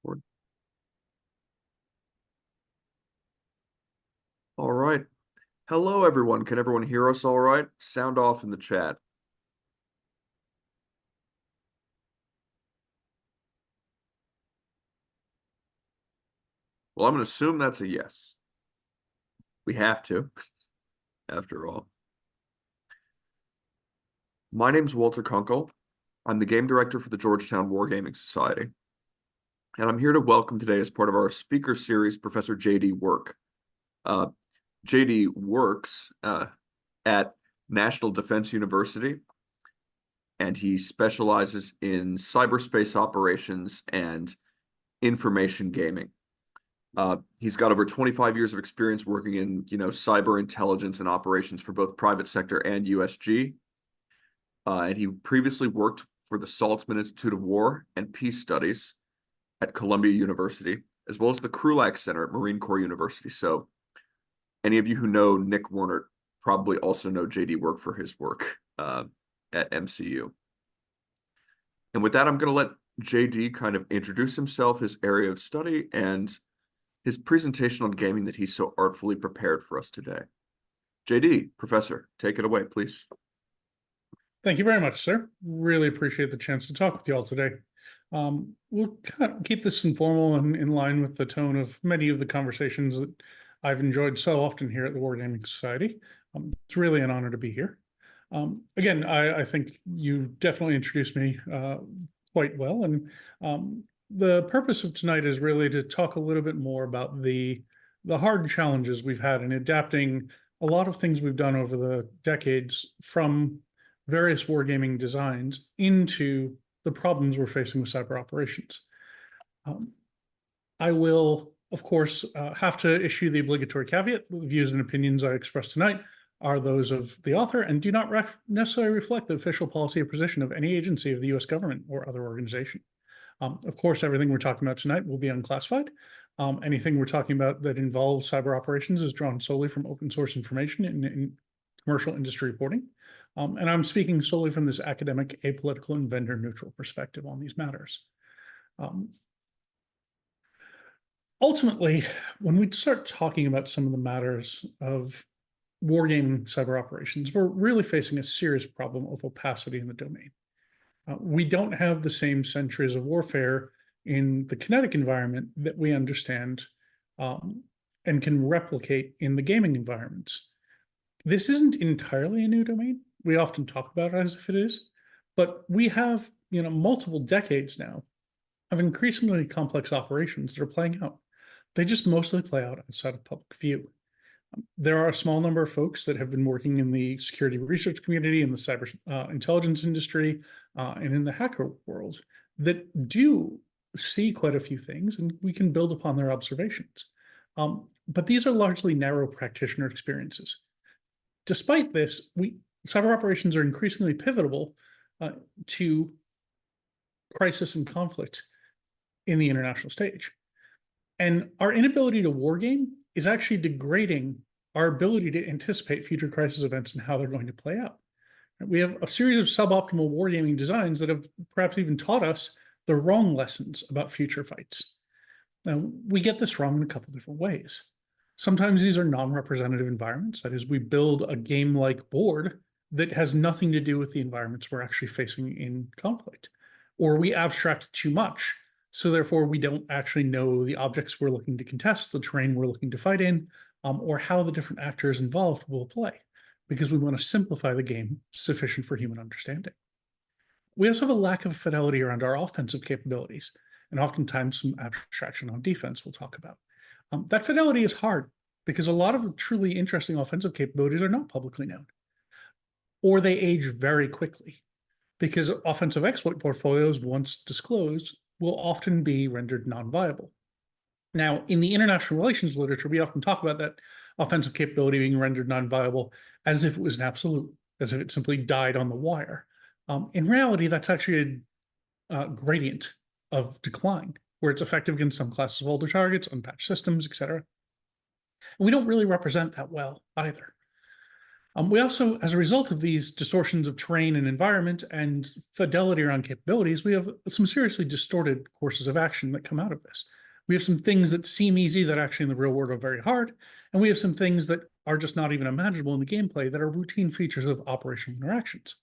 All right. Hello, everyone. Can everyone hear us all right? Sound off in the chat. Well, I'm going to assume that's a yes. We have to, after all. My name's Walter Kunkel. I'm the game director for the Georgetown Wargaming Society. And I'm here to welcome today, as part of our speaker series, Professor J.D. Work. J.D. works at National Defense University, and he specializes in cyberspace operations and information gaming. He's got over 25 years of experience working in, cyber intelligence and operations for both private sector and USG. And he previously worked for the Saltzman Institute of War and Peace Studies at Columbia University, as well as the Krulak Center at Marine Corps University. So any of you who know Nick Warner probably also know JD Work for his work at MCU. And with that, I'm going to let JD kind of introduce himself, his area of study, and his presentation on gaming that he's so artfully prepared for us today. JD, Professor, take it away, please. Thank you very much, sir. Really appreciate the chance to talk with you all today. We'll kind of keep this informal and in line with the tone of many of the conversations that I've enjoyed so often here at the Wargaming Society. It's really an honor to be here. Again, I think you definitely introduced me quite well, and the purpose of tonight is really to talk a little bit more about the hard challenges we've had in adapting a lot of things we've done over the decades from various wargaming designs into the problems we're facing with cyber operations. I will, of course, have to issue the obligatory caveat. The views and opinions I express tonight are those of the author and do not necessarily reflect the official policy or position of any agency of the U.S. government or other organization. Of course, everything we're talking about tonight will be unclassified. Anything we're talking about that involves cyber operations is drawn solely from open source information in commercial industry reporting. And I'm speaking solely from this academic, apolitical, and vendor neutral perspective on these matters. Ultimately, when we start talking about some of the matters of wargaming cyber operations, we're really facing a serious problem of opacity in the domain. We don't have the same centuries of warfare in the kinetic environment that we understand and can replicate in the gaming environments. This isn't entirely a new domain. We often talk about it as if it is, but we have, multiple decades now of increasingly complex operations that are playing out. They just mostly play out outside of public view. There are a small number of folks that have been working in the security research community, in the cyber intelligence industry, and in the hacker world that do see quite a few things, and we can build upon their observations. But these are largely narrow practitioner experiences. Despite this, cyber operations are increasingly pivotal to crisis and conflict in the international stage. And our inability to wargame is actually degrading our ability to anticipate future crisis events and how they're going to play out. We have a series of suboptimal wargaming designs that have perhaps even taught us the wrong lessons about future fights. Now, we get this wrong in a couple different ways. Sometimes these are non-representative environments. That is, we build a game-like board that has nothing to do with the environments we're actually facing in conflict. Or we abstract too much, so therefore we don't actually know the objects we're looking to contest, the terrain we're looking to fight in, or how the different actors involved will play, because we want to simplify the game sufficient for human understanding. We also have a lack of fidelity around our offensive capabilities, and oftentimes some abstraction on defense we'll talk about. That fidelity is hard because a lot of the truly interesting offensive capabilities are not publicly known, or they age very quickly because offensive exploit portfolios, once disclosed, will often be rendered non-viable. Now, in the international relations literature, we often talk about that offensive capability being rendered non-viable as if it was an absolute, as if it simply died on the wire. In reality, that's actually a gradient of decline, where it's effective against some classes of older targets, unpatched systems, etc. And we don't really represent that well either. We also, as a result of these distortions of terrain and environment and fidelity around capabilities, we have some seriously distorted courses of action that come out of this. We have some things that seem easy that actually in the real world are very hard, and we have some things that are just not even imaginable in the gameplay that are routine features of operational interactions.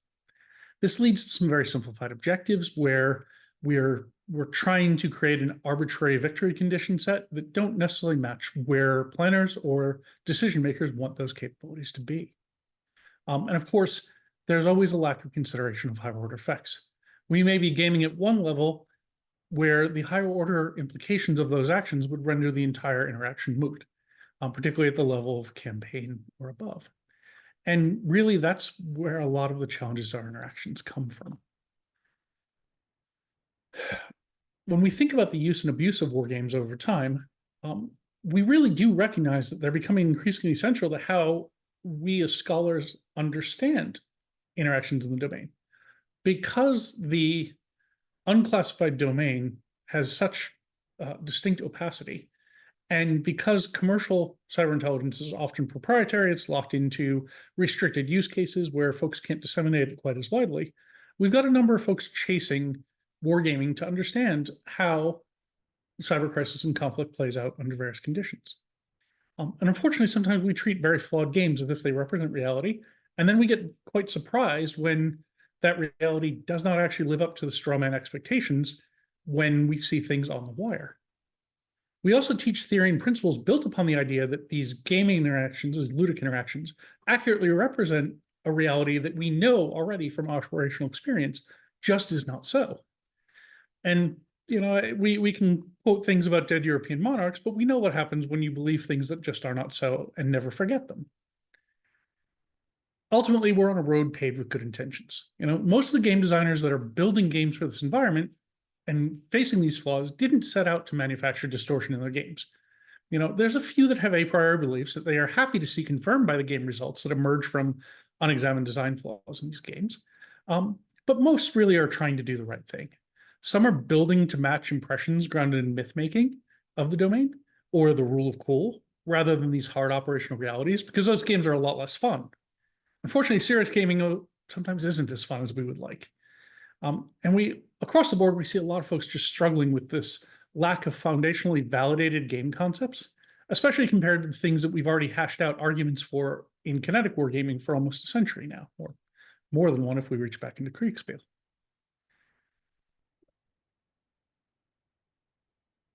This leads to some very simplified objectives where we're trying to create an arbitrary victory condition set that don't necessarily match where planners or decision makers want those capabilities to be. And of course, there's always a lack of consideration of higher order effects. We may be gaming at one level where the higher order implications of those actions would render the entire interaction moot, particularly at the level of campaign or above. And really, that's where a lot of the challenges to our interactions come from. When we think about the use and abuse of war games over time, we really do recognize that they're becoming increasingly central to how we as scholars understand interactions in the domain. Because the unclassified domain has such distinct opacity, and because commercial cyber intelligence is often proprietary, it's locked into restricted use cases where folks can't disseminate it quite as widely, we've got a number of folks chasing wargaming to understand how cyber crisis and conflict plays out under various conditions. And unfortunately, sometimes we treat very flawed games as if they represent reality, and then we get quite surprised when that reality does not actually live up to the strawman expectations when we see things on the wire. We also teach theory and principles built upon the idea that these gaming interactions, as ludic interactions, accurately represent a reality that we know already from operational experience just is not so. And we can quote things about dead European monarchs, but we know what happens when you believe things that just are not so and never forget them. Ultimately, we're on a road paved with good intentions. Most of the game designers that are building games for this environment and facing these flaws didn't set out to manufacture distortion in their games. There's a few that have a priori beliefs that they are happy to see confirmed by the game results that emerge from unexamined design flaws in these games. But most really are trying to do the right thing. Some are building to match impressions grounded in myth-making of the domain or the rule of cool, rather than these hard operational realities, because those games are a lot less fun. Unfortunately, serious gaming sometimes isn't as fun as we would like. And across the board, we see a lot of folks just struggling with this lack of foundationally validated game concepts, especially compared to the things that we've already hashed out arguments for in kinetic wargaming for almost a century now, or more than one if we reach back into Kriegspiel.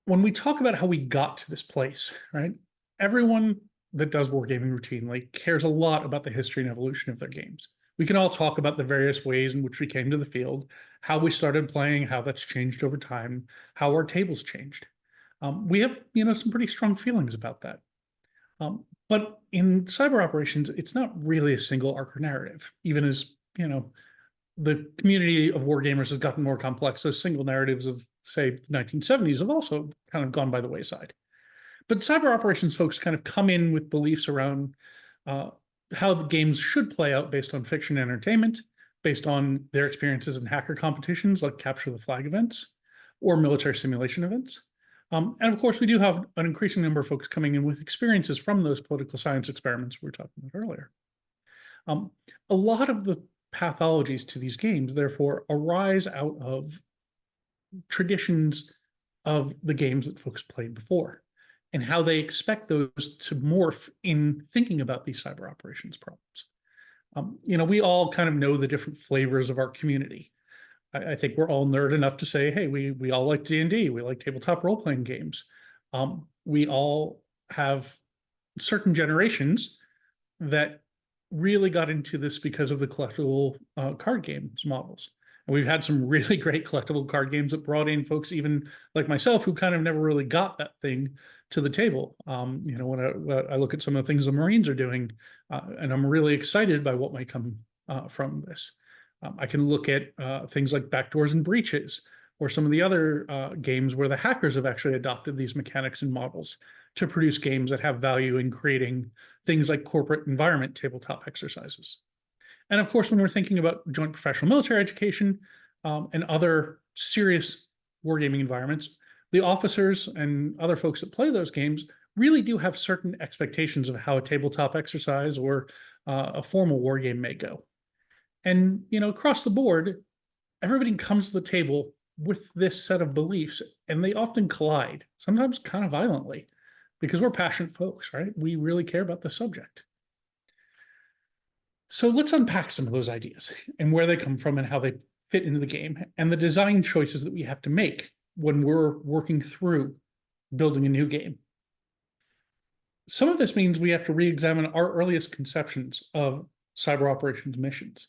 When we talk about how we got to this place, right? Everyone that does wargaming routinely cares a lot about the history and evolution of their games. We can all talk about the various ways in which we came to the field, how we started playing, how that's changed over time, how our tables changed. We have, some pretty strong feelings about that. But in cyber operations, it's not really a single arc or narrative, even as, the community of wargamers has gotten more complex. Those single narratives of, say, the 1970s have also kind of gone by the wayside. But cyber operations folks kind of come in with beliefs around how the games should play out based on fiction and entertainment, based on their experiences in hacker competitions like capture the flag events or military simulation events. And of course, we do have an increasing number of folks coming in with experiences from those political science experiments we were talking about earlier. A lot of the pathologies to these games, therefore, arise out of traditions of the games that folks played before and how they expect those to morph in thinking about these cyber operations problems. We all kind of know the different flavors of our community. I think we're all nerd enough to say, hey, we all like D&D, we like tabletop role-playing games. We all have certain generations that really got into this because of the collectible card games models. And we've had some really great collectible card games that brought in folks, even like myself, who kind of never really got that thing to the table. When I look at some of the things the Marines are doing, and I'm really excited by what might come from this. I can look at things like Backdoors and Breaches, or some of the other games where the hackers have actually adopted these mechanics and models to produce games that have value in creating things like corporate environment tabletop exercises. And of course, when we're thinking about joint professional military education and other serious wargaming environments, the officers and other folks that play those games really do have certain expectations of how a tabletop exercise or a formal war game may go. And, across the board, everybody comes to the table with this set of beliefs, and they often collide, sometimes kind of violently, because we're passionate folks, right? We really care about the subject. So let's unpack some of those ideas and where they come from and how they fit into the game and the design choices that we have to make when we're working through building a new game. Some of this means we have to re-examine our earliest conceptions of cyber operations missions.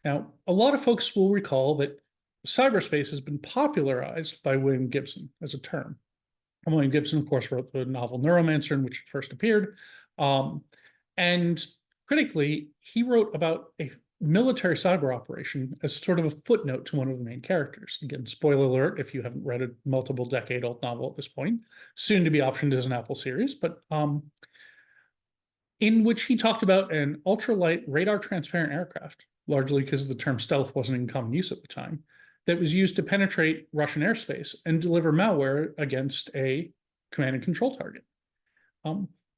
Now, a lot of folks will recall that cyberspace has been popularized by William Gibson as a term. And William Gibson, of course, wrote the novel Neuromancer, in which it first appeared. And critically, he wrote about a military cyber operation as sort of a footnote to one of the main characters. Again, spoiler alert if you haven't read a multiple decade old novel at this point, soon to be optioned as an Apple series, but in which he talked about an ultralight radar transparent aircraft, largely because the term stealth wasn't in common use at the time, that was used to penetrate Russian airspace and deliver malware against a command and control target.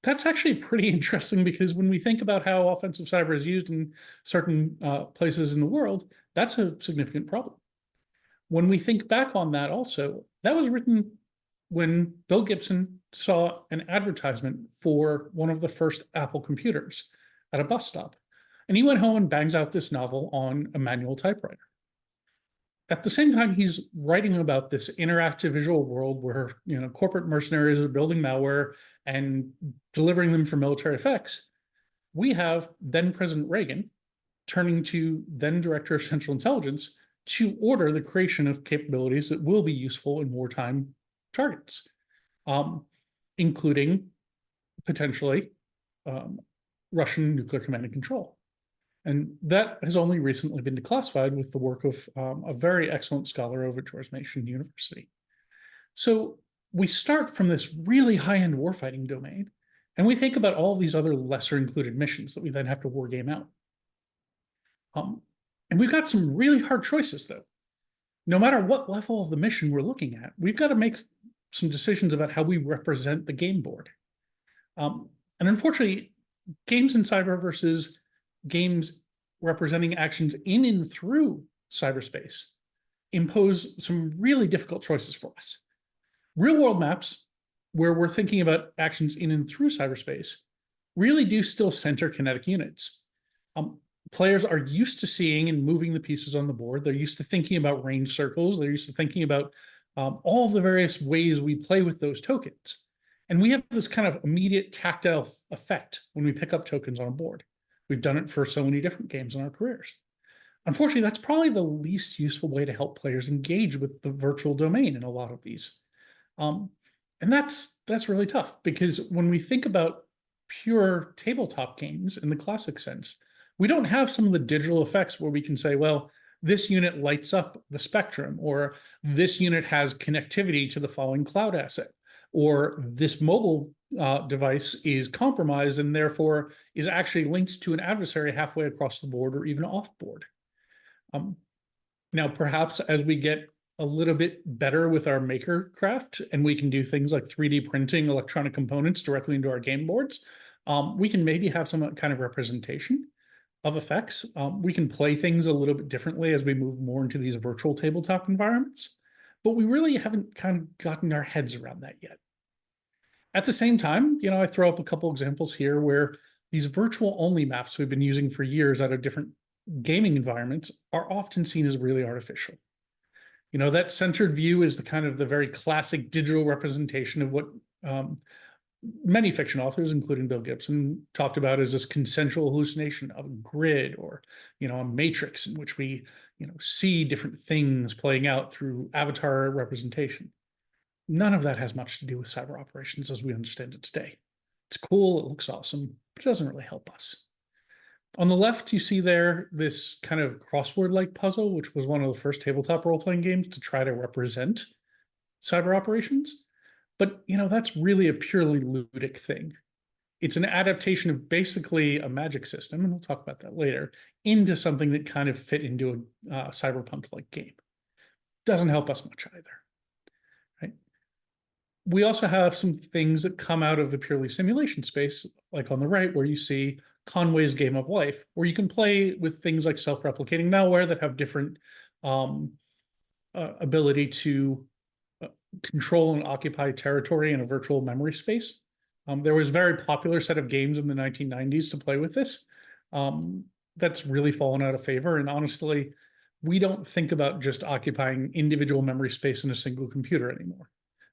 That's actually pretty interesting because when we think about how offensive cyber is used in certain places in the world, that's a significant problem. When we think back on that also, that was written when Bill Gibson saw an advertisement for one of the first Apple computers at a bus stop. And he went home and bangs out this novel on a manual typewriter. At the same time, he's writing about this interactive visual world where, corporate mercenaries are building malware and delivering them for military effects. We have then President Reagan turning to then Director of Central Intelligence to order the creation of capabilities that will be useful in wartime targets, including potentially Russian nuclear command and control. And that has only recently been declassified with the work of a very excellent scholar over at George Mason University. So we start from this really high-end warfighting domain, and we think about all these other lesser included missions that we then have to war game out. And we've got some really hard choices, though. No matter what level of the mission we're looking at, we've got to make some decisions about how we represent the game board. And unfortunately, games in cyber versus games representing actions in and through cyberspace impose some really difficult choices for us. Real world maps, where we're thinking about actions in and through cyberspace, really do still center kinetic units. Players are used to seeing and moving the pieces on the board. They're used to thinking about range circles. They're used to thinking about all of the various ways we play with those tokens. And we have this kind of immediate tactile effect when we pick up tokens on a board. We've done it for so many different games in our careers. Unfortunately, that's probably the least useful way to help players engage with the virtual domain in a lot of these. And that's really tough because when we think about pure tabletop games in the classic sense, we don't have some of the digital effects where we can say, well, this unit lights up the spectrum, or this unit has connectivity to the following cloud asset, or this mobile device is compromised and therefore is actually linked to an adversary halfway across the board or even off board. Now, perhaps as we get a little bit better with our maker craft and we can do things like 3D printing electronic components directly into our game boards, we can maybe have some kind of representation of effects. We can play things a little bit differently as we move more into these virtual tabletop environments, but we really haven't kind of gotten our heads around that yet. At the same time, I throw up a couple examples here where these virtual only maps we've been using for years out of different gaming environments are often seen as really artificial. That centered view is the kind of the very classic digital representation of what many fiction authors, including Bill Gibson, talked about as this consensual hallucination of a grid or, a matrix in which we, see different things playing out through avatar representation. None of that has much to do with cyber operations as we understand it today. It's cool, it looks awesome, but it doesn't really help us. On the left, you see there this kind of crossword-like puzzle, which was one of the first tabletop role-playing games to try to represent cyber operations. But, that's really a purely ludic thing. It's an adaptation of basically a magic system, and we'll talk about that later, into something that kind of fit into a cyberpunk-like game. Doesn't help us much either. Right? We also have some things that come out of the purely simulation space, like on the right, where you see Conway's Game of Life, where you can play with things like self-replicating malware that have different ability to control and occupy territory in a virtual memory space. There was a very popular set of games in the 1990s to play with this. That's really fallen out of favor. And honestly, we don't think about just occupying individual memory space in a single computer anymore.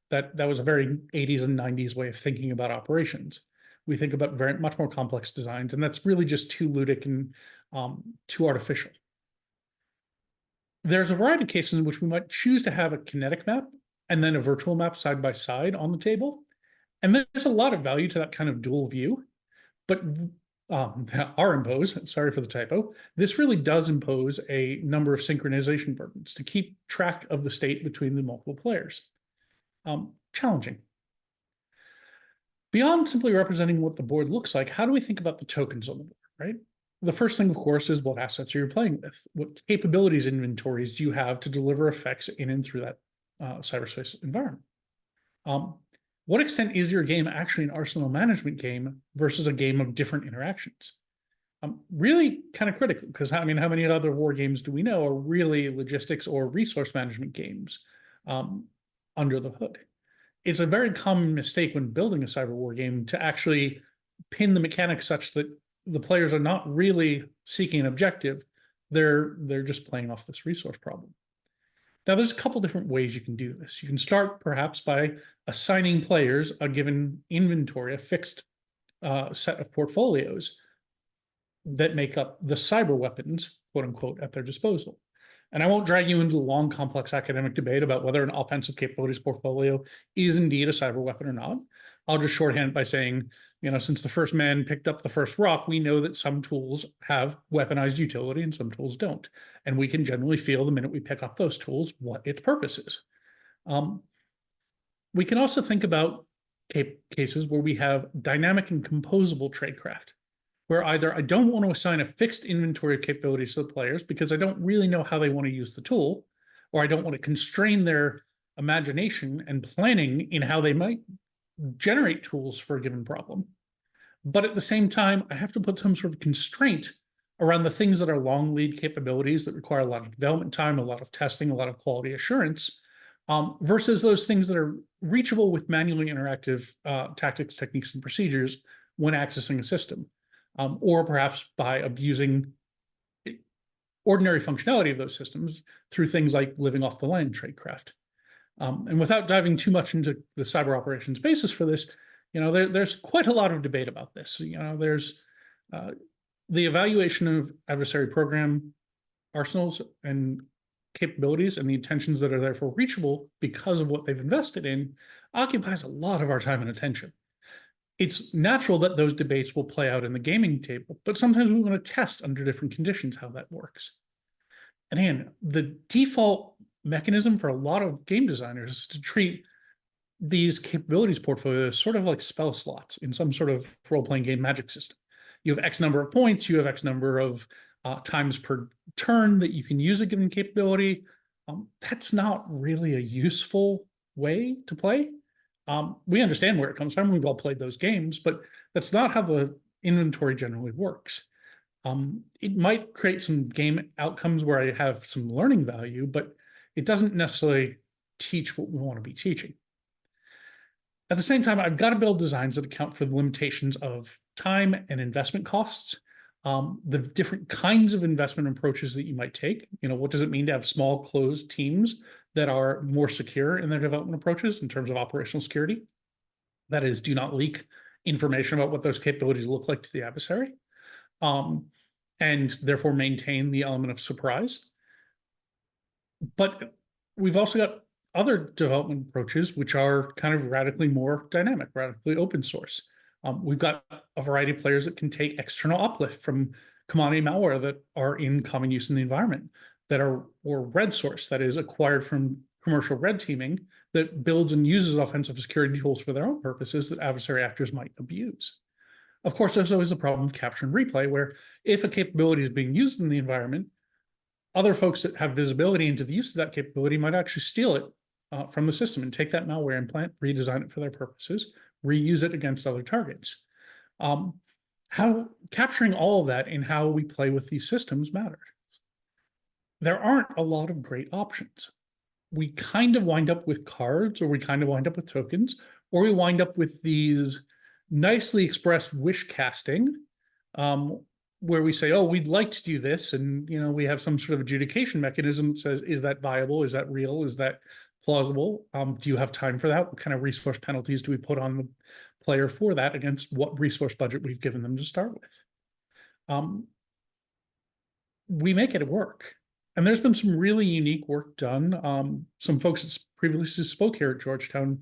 That was a very 80s and 90s way of thinking about operations. We think about very much more complex designs, and that's really just too ludic and too artificial. There's a variety of cases in which we might choose to have a kinetic map and then a virtual map side by side on the table. And there's a lot of value to that kind of dual view, but are imposed, sorry for the typo, this really does impose a number of synchronization burdens to keep track of the state between the multiple players. Challenging. Beyond simply representing what the board looks like, how do we think about the tokens on the board, right? The first thing, of course, is what assets are you playing with? What capabilities inventories do you have to deliver effects in and through that cyberspace environment? What extent is your game actually an arsenal management game versus a game of different interactions? Really kind of critical, because I mean, how many other war games do we know are really logistics or resource management games under the hood? It's a very common mistake when building a cyber war game to actually pin the mechanics such that the players are not really seeking an objective. They're just playing off this resource problem. Now, there's a couple different ways you can do this. You can start perhaps by assigning players a given inventory, a fixed set of portfolios that make up the cyber weapons, quote unquote, at their disposal. And I won't drag you into the long, complex academic debate about whether an offensive capabilities portfolio is indeed a cyber weapon or not. I'll just shorthand by saying, since the first man picked up the first rock, we know that some tools have weaponized utility and some tools don't. And we can generally feel the minute we pick up those tools what its purpose is. We can also think about cases where we have dynamic and composable tradecraft, where either I don't want to assign a fixed inventory of capabilities to the players because I don't really know how they want to use the tool, or I don't want to constrain their imagination and planning in how they might generate tools for a given problem. But at the same time, I have to put some sort of constraint around the things that are long lead capabilities that require a lot of development time, a lot of testing, a lot of quality assurance, versus those things that are reachable with manually interactive tactics, techniques, and procedures when accessing a system, or perhaps by abusing ordinary functionality of those systems through things like living off the land tradecraft. And without diving too much into the cyber operations basis for this, there's quite a lot of debate about this. There's the evaluation of adversary program arsenals and capabilities and the intentions that are therefore reachable because of what they've invested in occupies a lot of our time and attention. It's natural that those debates will play out in the gaming table, but sometimes we want to test under different conditions how that works. And again, the default mechanism for a lot of game designers is to treat these capabilities portfolios sort of like spell slots in some sort of role-playing game magic system. You have X number of points, you have X number of times per turn that you can use a given capability. That's not really a useful way to play. We understand where it comes from. We've all played those games, but that's not how the inventory generally works. It might create some game outcomes where I have some learning value, but it doesn't necessarily teach what we want to be teaching. At the same time, I've got to build designs that account for the limitations of time and investment costs, the different kinds of investment approaches that you might take. What does it mean to have small closed teams that are more secure in their development approaches in terms of operational security? That is, do not leak information about what those capabilities look like to the adversary, and therefore maintain the element of surprise. But we've also got other development approaches which are kind of radically more dynamic, radically open source. We've got a variety of players that can take external uplift from commodity malware that are in common use in the environment, or red source that is acquired from commercial red teaming that builds and uses offensive security tools for their own purposes that adversary actors might abuse. Of course, there's always the problem of capture and replay, where if a capability is being used in the environment, other folks that have visibility into the use of that capability might actually steal it from the system and take that malware implant, redesign it for their purposes, reuse it against other targets. How capturing all of that in how we play with these systems matter. There aren't a lot of great options. We kind of wind up with cards, or we kind of wind up with tokens, or we wind up with these nicely expressed wish casting, where we say, oh, we'd like to do this. And, we have some sort of adjudication mechanism that says, is that viable? Is that real? Is that plausible? Do you have time for that? What kind of resource penalties do we put on the player for that against what resource budget we've given them to start with? We make it work. And there's been some really unique work done. Some folks that previously spoke here at Georgetown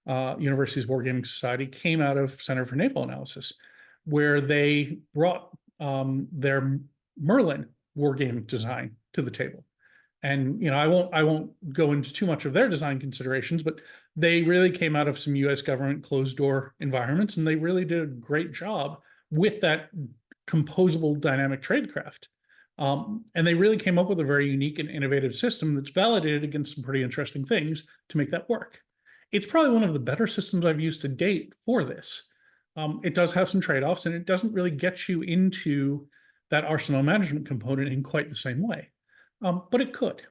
University's Wargaming Society came out of Center for Naval Analysis, where they brought their Merlin wargame design to the table. And I won't go into too much of their design considerations, but they really came out of some U.S. government closed door environments, and they really did a great job with that composable dynamic tradecraft. And they really came up with a very unique and innovative system that's validated against some pretty interesting things to make that work. It's probably one of the better systems I've used to date for this. It does have some trade-offs, and it doesn't really get you into that arsenal management component in quite the same way, but it could.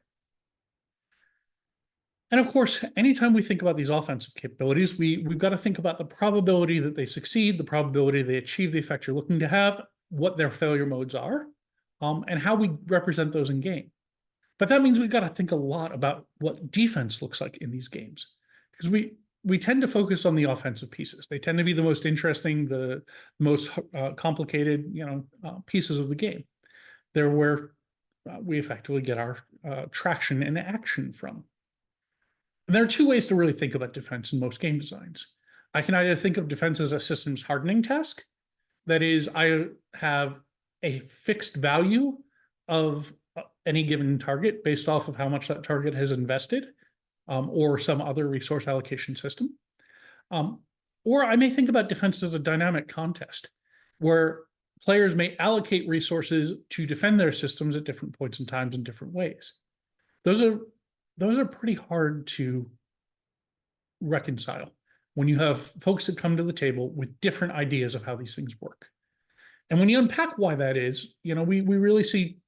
And of course, anytime we think about these offensive capabilities, we've got to think about the probability that they succeed, the probability they achieve the effect you're looking to have, what their failure modes are, and how we represent those in game. But that means we've got to think a lot about what defense looks like in these games, because we tend to focus on the offensive pieces. They tend to be the most interesting, the most complicated, pieces of the game. They're where we effectively get our traction and action from. And there are two ways to really think about defense in most game designs. I can either think of defense as a systems hardening task. That is, I have a fixed value of any given target based off of how much that target has invested, or some other resource allocation system. Or I may think about defense as a dynamic contest where players may allocate resources to defend their systems at different points in times in different ways. Those are pretty hard to reconcile when you have folks that come to the table with different ideas of how these things work. And when you unpack why that is, we really see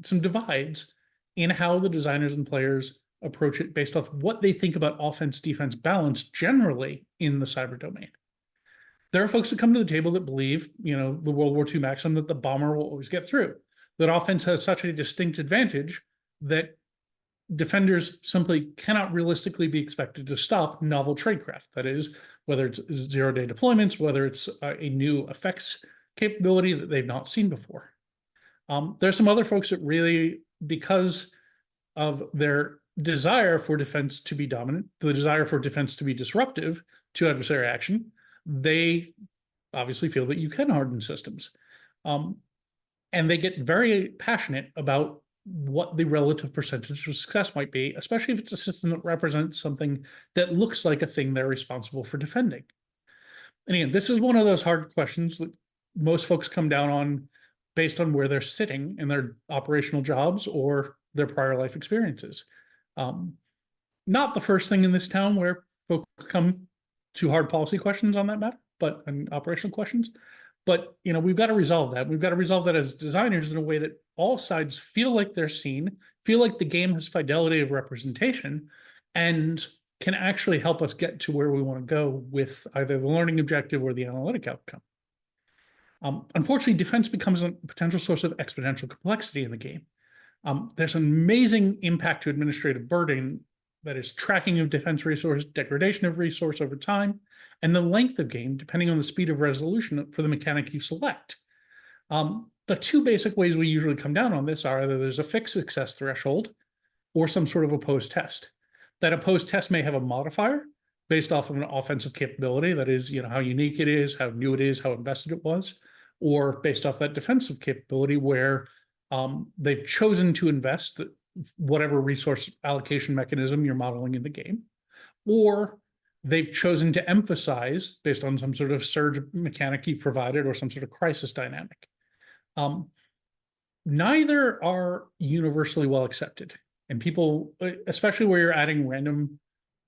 some divides in how the designers and players approach it based off what they think about offense-defense balance generally in the cyber domain. There are folks that come to the table that believe, the World War II maxim that the bomber will always get through, that offense has such a distinct advantage that defenders simply cannot realistically be expected to stop novel tradecraft. That is, whether it's zero-day deployments, whether it's a new effects capability that they've not seen before. There's some other folks that really, because of their desire for defense to be dominant, the desire for defense to be disruptive to adversary action, they obviously feel that you can harden systems. And they get very passionate about what the relative percentage of success might be, especially if it's a system that represents something that looks like a thing they're responsible for defending. And again, this is one of those hard questions that most folks come down on based on where they're sitting in their operational jobs or their prior life experiences. Not the first thing in this town where folks come to hard policy questions on that matter, and operational questions. But we've got to resolve that. We've got to resolve that as designers in a way that all sides feel like they're seen, feel like the game has fidelity of representation, and can actually help us get to where we want to go with either the learning objective or the analytic outcome. Unfortunately, defense becomes a potential source of exponential complexity in the game. There's an amazing impact to administrative burden that is tracking of defense resource, degradation of resource over time, and the length of game, depending on the speed of resolution for the mechanic you select. The two basic ways we usually come down on this are either there's a fixed success threshold or some sort of opposed test. That opposed test may have a modifier based off of an offensive capability, that is, how unique it is, how new it is, how invested it was, or based off that defensive capability where they've chosen to invest whatever resource allocation mechanism you're modeling in the game, or they've chosen to emphasize based on some sort of surge mechanic you've provided or some sort of crisis dynamic. Neither are universally well accepted. And people, especially where you're adding random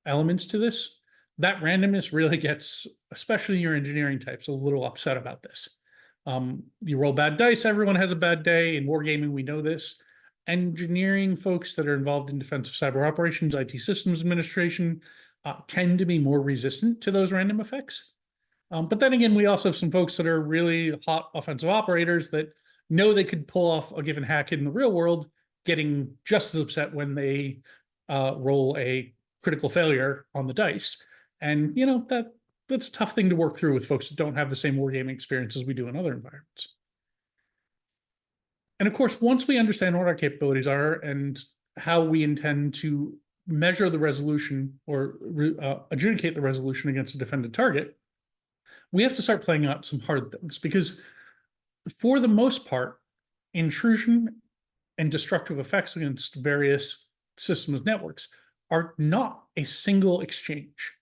elements to this, that randomness really gets, especially your engineering types, a little upset about this. You roll bad dice, everyone has a bad day. In wargaming, we know this. Engineering folks that are involved in defensive cyber operations, IT systems administration, tend to be more resistant to those random effects. But then again, we also have some folks that are really hot offensive operators that know they could pull off a given hack in the real world, getting just as upset when they roll a critical failure on the dice. And that's a tough thing to work through with folks that don't have the same wargaming experience as we do in other environments. And of course, once we understand what our capabilities are and how we intend to measure the resolution or adjudicate the resolution against a defended target, we have to start playing out some hard things, because for the most part, intrusion and destructive effects against various systems networks are not a single exchange.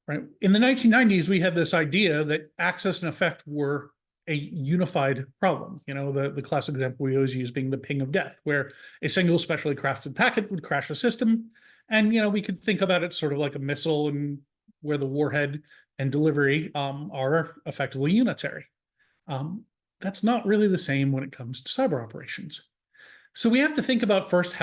Right? In the 1990s, we had this idea that access and effect were a unified problem. The classic example we always use being the ping of death, where a single specially crafted packet would crash a system. And, we could think about it sort of like a missile, and where the warhead and delivery are effectively unitary. That's not really the same when it comes to cyber operations. So we have to think about first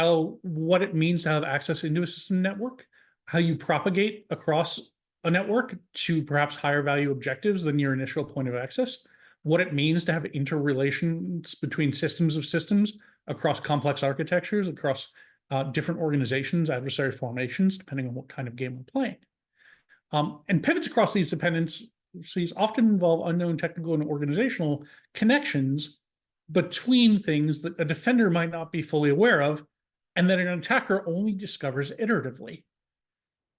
what it means to have access into a system network, how you propagate across a network to perhaps higher value objectives than your initial point of access, what it means to have interrelations between systems of systems across complex architectures, across different organizations, adversary formations, depending on what kind of game we're playing. And pivots across these dependencies often involve unknown technical and organizational connections between things that a defender might not be fully aware of, and that an attacker only discovers iteratively.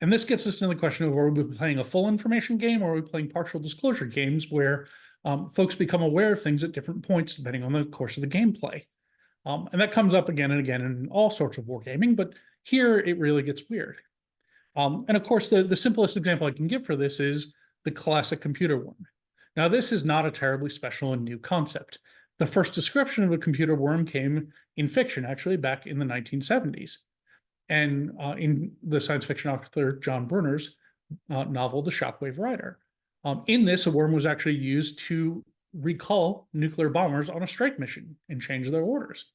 And this gets us to the question of, are we playing a full information game, or are we playing partial disclosure games where folks become aware of things at different points depending on the course of the gameplay? And that comes up again and again in all sorts of wargaming, but here it really gets weird. And of course, the simplest example I can give for this is the classic computer worm. Now, this is not a terribly special and new concept. The first description of a computer worm came in fiction, actually, back in the 1970s. And in the science fiction author John Brunner's novel, The Shockwave Rider. In this, a worm was actually used to recall nuclear bombers on a strike mission and change their orders.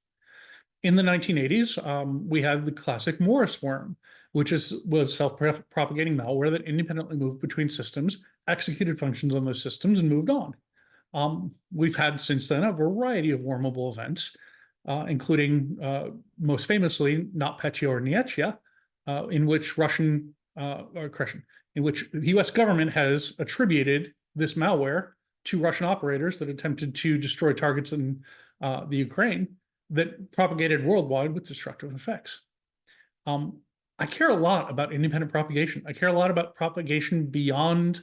In the 1980s, we had the classic Morris worm, which was self-propagating malware that independently moved between systems, executed functions on those systems, and moved on. We've had since then a variety of wormable events, including most famously NotPetya or Nyetsia, in which the U.S. government has attributed this malware to Russian operators that attempted to destroy targets in the Ukraine, that propagated worldwide with destructive effects. I care a lot about independent propagation. I care a lot about propagation beyond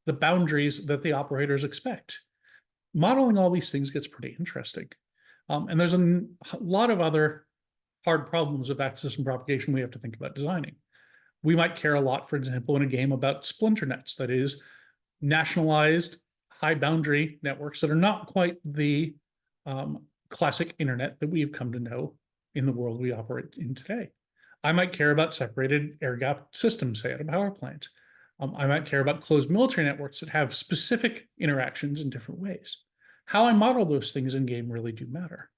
the boundaries that the operators expect. Modeling all these things gets pretty interesting. And there's a lot of other hard problems of access and propagation we have to think about designing. We might care a lot, for example, in a game about splinter nets, that is, nationalized high boundary networks that are not quite the classic internet that we've come to know in the world we operate in today. I might care about separated air-gapped systems, say, at a power plant. I might care about closed military networks that have specific interactions in different ways. How I model those things in game really do matter.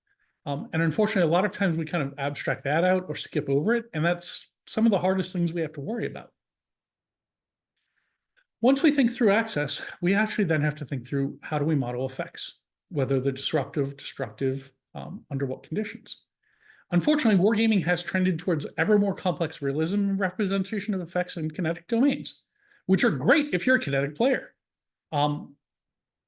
And unfortunately, a lot of times we kind of abstract that out or skip over it, and that's some of the hardest things we have to worry about. Once we think through access, we actually then have to think through, how do we model effects, whether they're disruptive, destructive, under what conditions. Unfortunately, wargaming has trended towards ever more complex realism and representation of effects in kinetic domains, which are great if you're a kinetic player.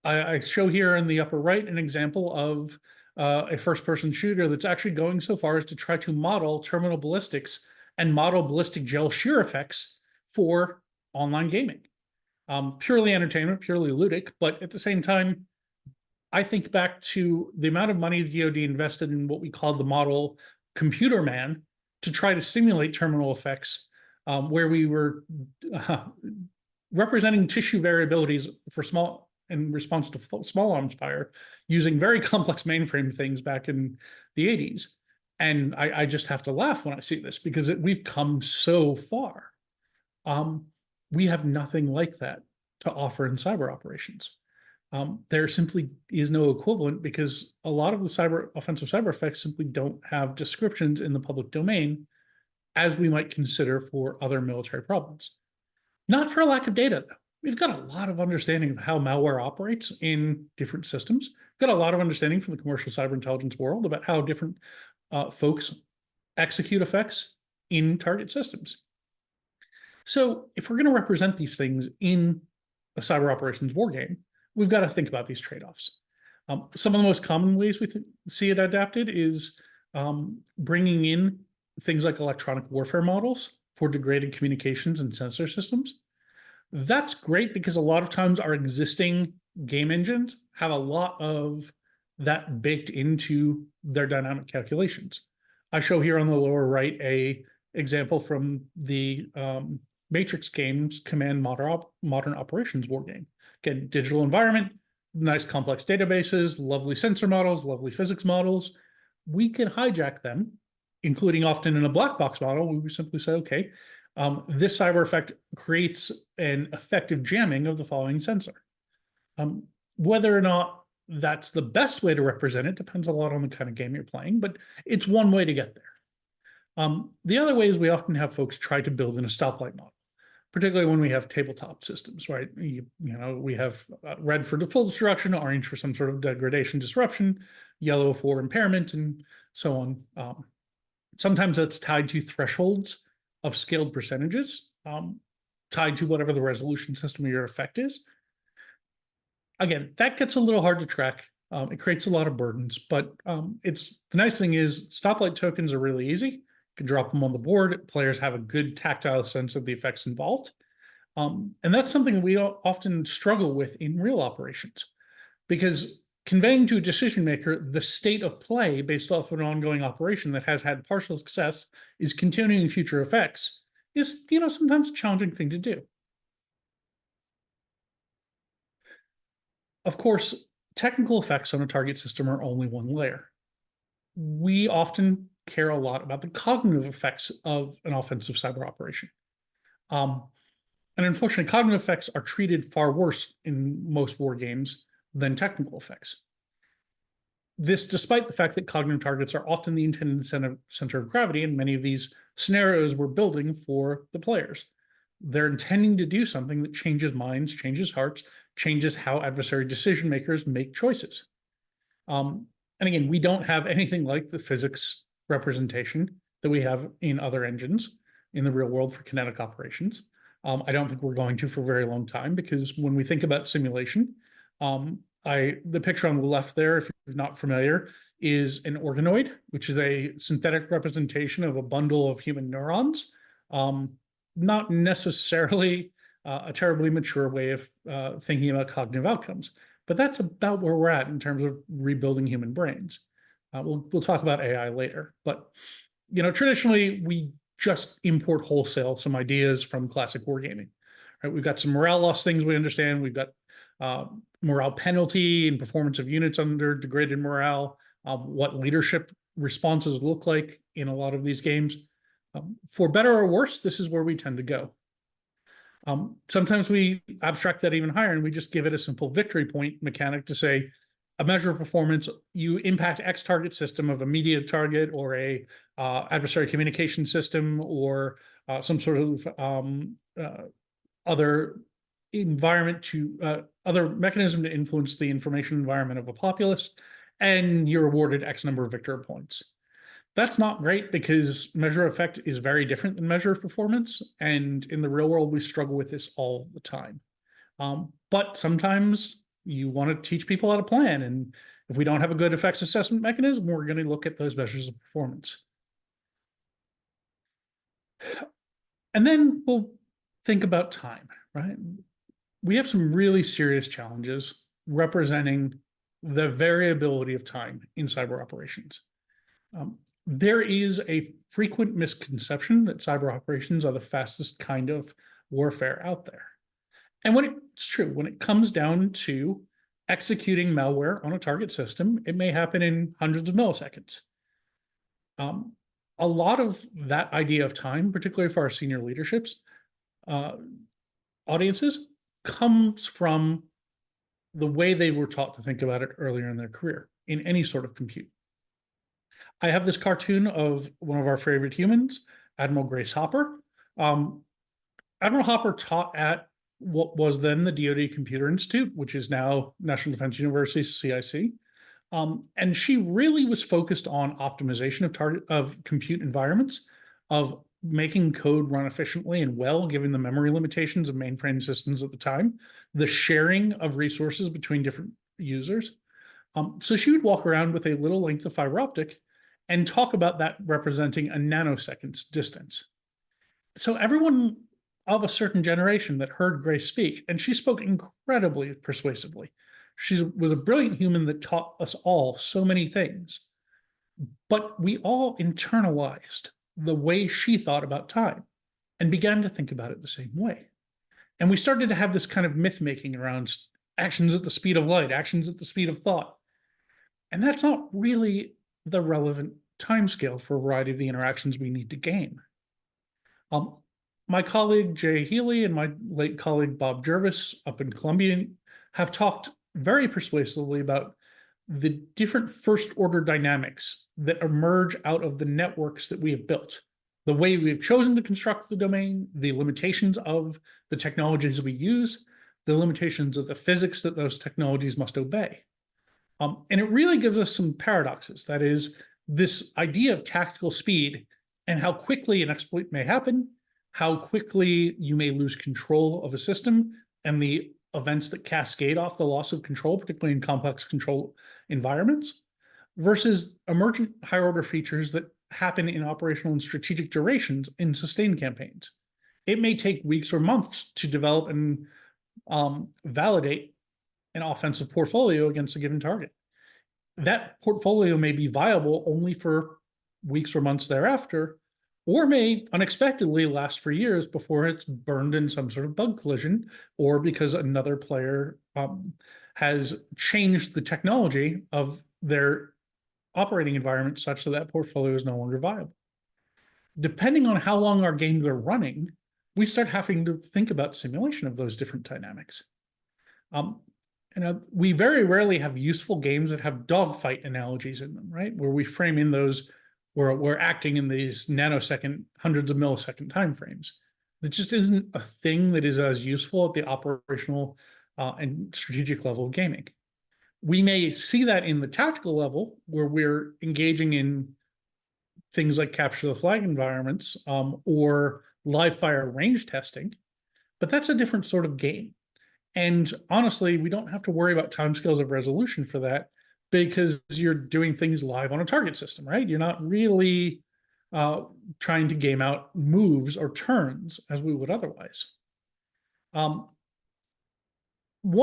I show here in the upper right an example of a first-person shooter that's actually going so far as to try to model terminal ballistics and model ballistic gel shear effects for online gaming. Purely entertainment, purely ludic, but at the same time, I think back to the amount of money the DoD invested in what we call the model Computer Man to try to simulate terminal effects, where we were representing tissue variabilities in response to small arms fire using very complex mainframe things back in the 80s. And I just have to laugh when I see this, because we've come so far. We have nothing like that to offer in cyber operations. There simply is no equivalent because a lot of the offensive cyber effects simply don't have descriptions in the public domain as we might consider for other military problems. Not for a lack of data, though. We've got a lot of understanding of how malware operates in different systems. We've got a lot of understanding from the commercial cyber intelligence world about how different folks execute effects in target systems. So if we're going to represent these things in a cyber operations war game, we've got to think about these trade-offs. Some of the most common ways we see it adapted is bringing in things like electronic warfare models for degraded communications and sensor systems. That's great because a lot of times our existing game engines have a lot of that baked into their dynamic calculations. I show here on the lower right a example from the Matrix Games Command Modern Operations war game. Again, digital environment, nice complex databases, lovely sensor models, lovely physics models. We can hijack them, including often in a black box model. We simply say, okay, this cyber effect creates an effective jamming of the following sensor. Whether or not that's the best way to represent it depends a lot on the kind of game you're playing, but it's one way to get there. The other way is we often have folks try to build in a stoplight model, particularly when we have tabletop systems, right? We have red for full destruction, orange for some sort of degradation disruption, yellow for impairment, and so on. Sometimes that's tied to thresholds of scaled percentages, tied to whatever the resolution system of your effect is. Again, that gets a little hard to track. It creates a lot of burdens, but the nice thing is stoplight tokens are really easy. You can drop them on the board. Players have a good tactile sense of the effects involved. And that's something we often struggle with in real operations, because conveying to a decision maker the state of play based off of an ongoing operation that has had partial success is continuing future effects is, sometimes a challenging thing to do. Of course, technical effects on a target system are only one layer. We often care a lot about the cognitive effects of an offensive cyber operation. And unfortunately, cognitive effects are treated far worse in most war games than technical effects. This despite the fact that cognitive targets are often the intended center of gravity in many of these scenarios we're building for the players. They're intending to do something that changes minds, changes hearts, changes how adversary decision makers make choices. And again, we don't have anything like the physics representation that we have in other engines in the real world for kinetic operations. I don't think we're going to for a very long time, because when we think about simulation, the picture on the left there, if you're not familiar, is an organoid, which is a synthetic representation of a bundle of human neurons. Not necessarily a terribly mature way of thinking about cognitive outcomes, but that's about where we're at in terms of rebuilding human brains. We'll talk about AI later, but traditionally we just import wholesale some ideas from classic wargaming. Right? We've got some morale loss things we understand. We've got morale penalty and performance of units under degraded morale, what leadership responses look like in a lot of these games. For better or worse, this is where we tend to go. Sometimes we abstract that even higher and we just give it a simple victory point mechanic to say a measure of performance, you impact X target system of a media target or a adversary communication system or some sort of other other mechanism to influence the information environment of a populace, and you're awarded X number of victory points. That's not great because measure of effect is very different than measure of performance. And in the real world, we struggle with this all the time. But sometimes you want to teach people how to plan. And if we don't have a good effects assessment mechanism, we're going to look at those measures of performance. And then we'll think about time, right? We have some really serious challenges representing the variability of time in cyber operations. There is a frequent misconception that cyber operations are the fastest kind of warfare out there. And when it's true, when it comes down to executing malware on a target system, it may happen in hundreds of milliseconds. A lot of that idea of time, particularly for our senior leaderships, audiences comes from the way they were taught to think about it earlier in their career in any sort of compute. I have this cartoon of one of our favorite humans, Admiral Grace Hopper. Admiral Hopper taught at what was then the DoD Computer Institute, which is now National Defense University, CIC. And she really was focused on optimization of compute environments, of making code run efficiently and well, given the memory limitations of mainframe systems at the time, the sharing of resources between different users. So she would walk around with a little length of fiber optic and talk about that representing a nanosecond's distance. So everyone of a certain generation that heard Grace speak, and she spoke incredibly persuasively. She was a brilliant human that taught us all so many things, but we all internalized the way she thought about time and began to think about it the same way. And we started to have this kind of myth making around actions at the speed of light, actions at the speed of thought. And that's not really the relevant timescale for a variety of the interactions we need to game. My colleague Jay Healy and my late colleague Bob Jervis up in Columbia have talked very persuasively about the different first order dynamics that emerge out of the networks that we have built, the way we've chosen to construct the domain, the limitations of the technologies we use, the limitations of the physics that those technologies must obey. And it really gives us some paradoxes. That is, this idea of tactical speed and how quickly an exploit may happen, how quickly you may lose control of a system, and the events that cascade off the loss of control, particularly in complex control environments, versus emergent higher order features that happen in operational and strategic durations in sustained campaigns. It may take weeks or months to develop and validate an offensive portfolio against a given target. That portfolio may be viable only for weeks or months thereafter, or may unexpectedly last for years before it's burned in some sort of bug collision, or because another player has changed the technology of their operating environment such that that portfolio is no longer viable. Depending on how long our games are running, we start having to think about simulation of those different dynamics. We very rarely have useful games that have dogfight analogies in them, right? Where we frame in those, where we're acting in these nanosecond, hundreds of millisecond timeframes. That just isn't a thing that is as useful at the operational and strategic level of gaming. We may see that in the tactical level, where we're engaging in things like capture the flag environments or live fire range testing, but that's a different sort of game. And honestly, we don't have to worry about timescales of resolution for that, because you're doing things live on a target system, right? You're not really trying to game out moves or turns as we would otherwise. One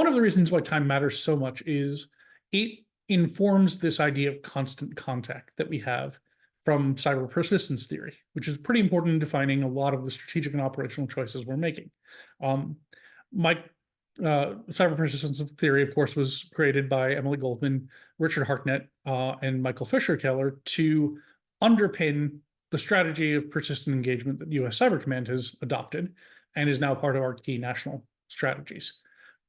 of the reasons why time matters so much is it informs this idea of constant contact that we have from cyber persistence theory, which is pretty important in defining a lot of the strategic and operational choices we're making. Cyber persistence theory, of course, was created by Emily Goldman, Richard Harknett, and Michael Fisher-Keller to underpin the strategy of persistent engagement that U.S. Cyber Command has adopted and is now part of our key national strategies.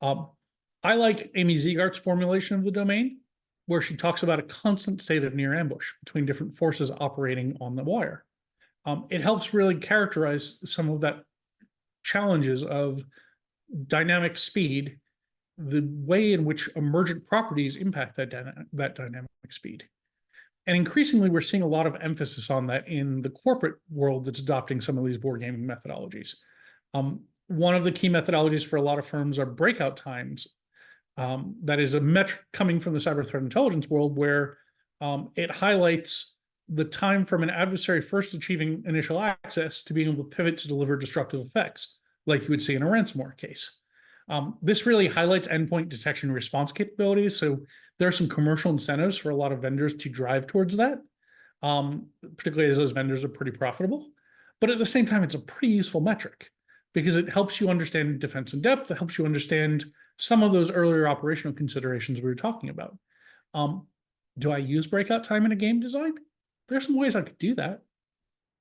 I like Amy Ziegart's formulation of the domain, where she talks about a constant state of near ambush between different forces operating on the wire. It helps really characterize some of that challenges of dynamic speed, the way in which emergent properties impact that dynamic speed. And increasingly, we're seeing a lot of emphasis on that in the corporate world that's adopting some of these wargaming methodologies. One of the key methodologies for a lot of firms are breakout times. That is a metric coming from the cyber threat intelligence world, where it highlights the time from an adversary first achieving initial access to being able to pivot to deliver destructive effects, like you would see in a ransomware case. This really highlights endpoint detection and response capabilities. So there are some commercial incentives for a lot of vendors to drive towards that, particularly as those vendors are pretty profitable. But at the same time, it's a pretty useful metric because it helps you understand defense in depth. It helps you understand some of those earlier operational considerations we were talking about. Do I use breakout time in a game design? There's some ways I could do that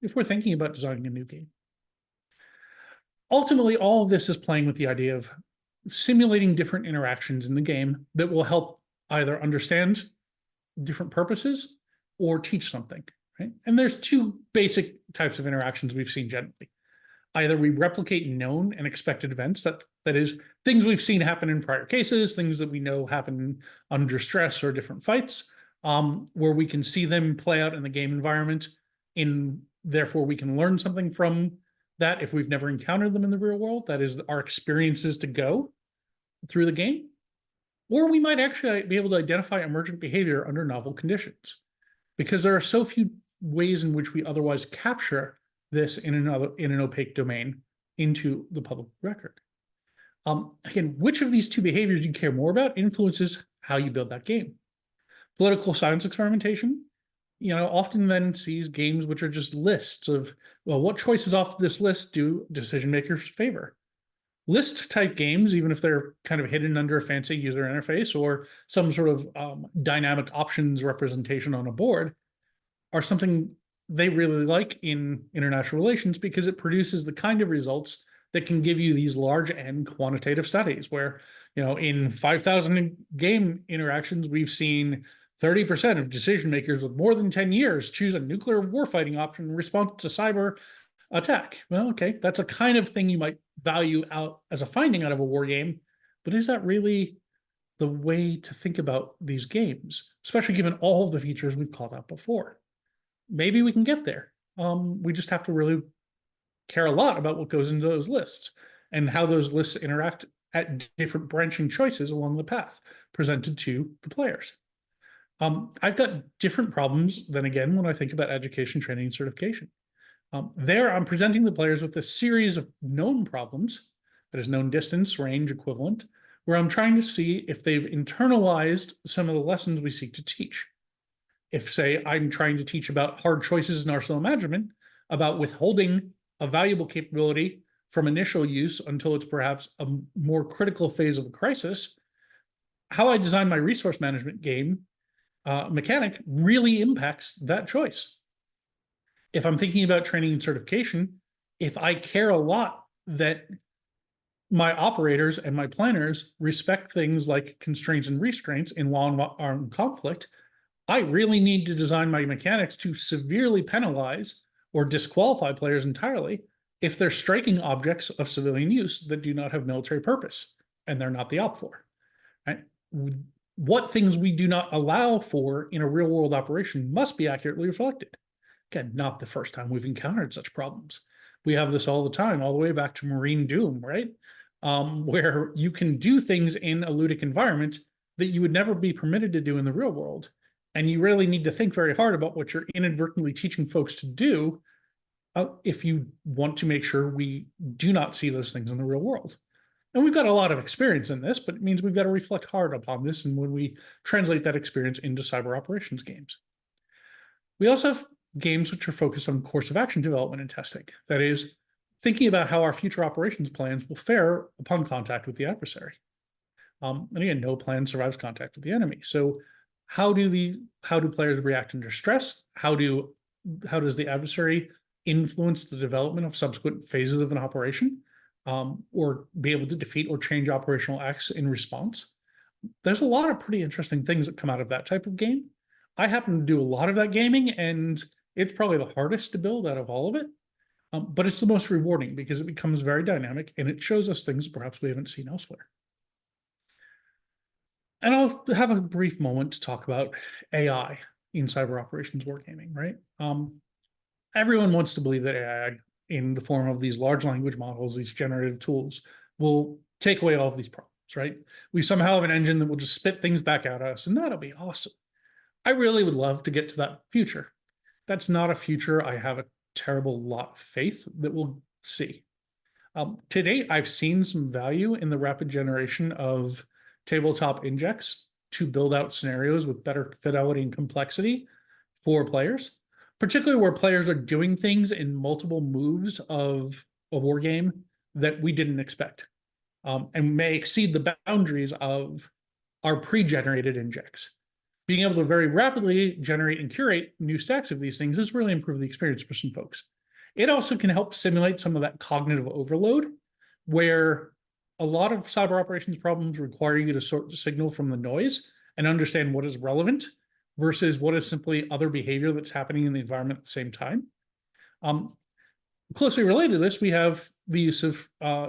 if we're thinking about designing a new game. ultimately, all of this is playing with the idea of simulating different interactions in the game that will help either understand different purposes or teach something, right? And there's two basic types of interactions we've seen generally. Either we replicate known and expected events, that is things we've seen happen in prior cases, things that we know happen under stress or different fights, where we can see them play out in the game environment, therefore we can learn something from that if we've never encountered them in the real world. That is our experiences to go through the game. Or we might actually be able to identify emergent behavior under novel conditions, because there are so few ways in which we otherwise capture this in an opaque domain into the public record. Again, which of these two behaviors you care more about influences how you build that game. Political science experimentation, often then sees games which are just lists of, well, what choices off this list do decision makers favor? List type games, even if they're kind of hidden under a fancy user interface or some sort of dynamic options representation on a board, are something they really like in international relations, because it produces the kind of results that can give you these large and quantitative studies where, in 5,000 game interactions, we've seen 30% of decision makers with more than 10 years choose a nuclear warfighting option in response to cyber attack. Well, okay, that's a kind of thing you might value out as a finding out of a war game, but is that really the way to think about these games, especially given all of the features we've called out before? Maybe we can get there. We just have to really care a lot about what goes into those lists and how those lists interact at different branching choices along the path presented to the players. I've got different problems than, again, when I think about education, training, and certification. There, I'm presenting the players with a series of known problems, that is known distance, range, equivalent, where I'm trying to see if they've internalized some of the lessons we seek to teach. If, say, I'm trying to teach about hard choices in arsenal management, about withholding a valuable capability from initial use until it's perhaps a more critical phase of a crisis, how I design my resource management game mechanic really impacts that choice. If I'm thinking about training and certification, if I care a lot that my operators and my planners respect things like constraints and restraints in long-arm conflict, I really need to design my mechanics to severely penalize or disqualify players entirely if they're striking objects of civilian use that do not have military purpose and they're not the op4. Right? What things we do not allow for in a real-world operation must be accurately reflected. Again, not the first time we've encountered such problems. We have this all the time, all the way back to Marine Doom, right? Where you can do things in a ludic environment that you would never be permitted to do in the real world. And you really need to think very hard about what you're inadvertently teaching folks to do if you want to make sure we do not see those things in the real world. And we've got a lot of experience in this, but it means we've got to reflect hard upon this and when we translate that experience into cyber operations games. We also have games which are focused on course of action development and testing. That is, thinking about how our future operations plans will fare upon contact with the adversary. And again, no plan survives contact with the enemy. So how do players react under stress? How does the adversary influence the development of subsequent phases of an operation, or be able to defeat or change operational acts in response? There's a lot of pretty interesting things that come out of that type of game. I happen to do a lot of that gaming, and it's probably the hardest to build out of all of it, but it's the most rewarding because it becomes very dynamic and it shows us things perhaps we haven't seen elsewhere. And I'll have a brief moment to talk about AI in cyber operations wargaming, right? Everyone wants to believe that AI, in the form of these large language models, these generative tools, will take away all of these problems, right? We somehow have an engine that will just spit things back at us, and that'll be awesome. I really would love to get to that future. That's not a future I have a terrible lot of faith that we'll see. To date, I've seen some value in the rapid generation of tabletop injects to build out scenarios with better fidelity and complexity for players, particularly where players are doing things in multiple moves of a war game that we didn't expect, and may exceed the boundaries of our pre-generated injects. Being able to very rapidly generate and curate new stacks of these things has really improved the experience for some folks. It also can help simulate some of that cognitive overload where a lot of cyber operations problems require you to sort the signal from the noise and understand what is relevant versus what is simply other behavior that's happening in the environment at the same time. Closely related to this, we have the use of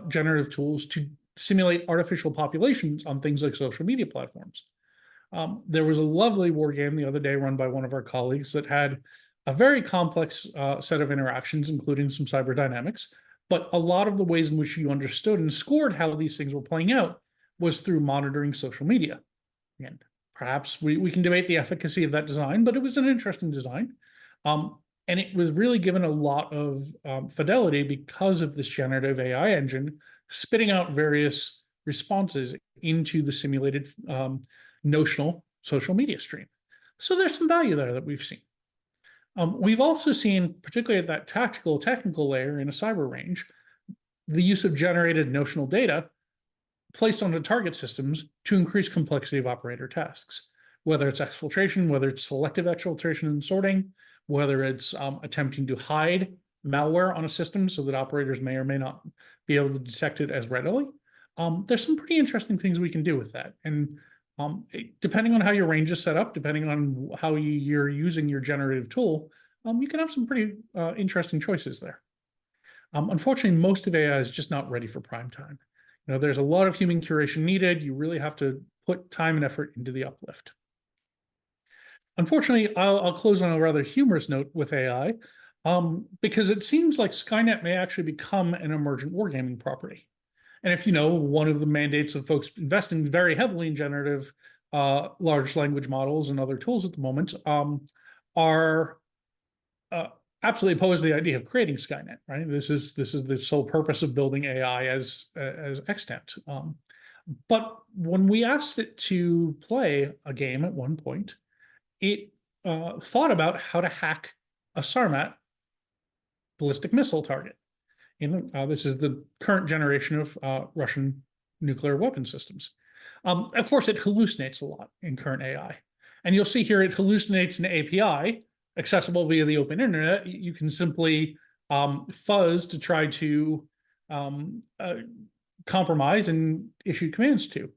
generative tools to simulate artificial populations on things like social media platforms. There was a lovely war game the other day run by one of our colleagues that had a very complex set of interactions, including some cyber dynamics. But a lot of the ways in which you understood and scored how these things were playing out was through monitoring social media. And perhaps we can debate the efficacy of that design, but it was an interesting design. And it was really given a lot of fidelity because of this generative AI engine spitting out various responses into the simulated notional social media stream. So there's some value there that we've seen. We've also seen, particularly at that tactical, technical layer in a cyber range, the use of generated notional data placed onto target systems to increase complexity of operator tasks, whether it's exfiltration, whether it's selective exfiltration and sorting, whether it's attempting to hide malware on a system so that operators may or may not be able to detect it as readily. There's some pretty interesting things we can do with that. And depending on how your range is set up, depending on how you're using your generative tool, you can have some pretty interesting choices there. Unfortunately, most of AI is just not ready for prime time. There's a lot of human curation needed. You really have to put time and effort into the uplift. Unfortunately, I'll close on a rather humorous note with AI, because it seems like Skynet may actually become an emergent wargaming property. And if you know, one of the mandates of folks investing very heavily in generative large language models and other tools at the moment are absolutely opposed to the idea of creating Skynet. Right? This is the sole purpose of building AI as extant. But when we asked it to play a game at one point, it thought about how to hack a Sarmat ballistic missile target. This is the current generation of Russian nuclear weapon systems. Of course, it hallucinates a lot in current AI. And you'll see here it hallucinates an API accessible via the open internet. You can simply fuzz to try to compromise and issue commands to.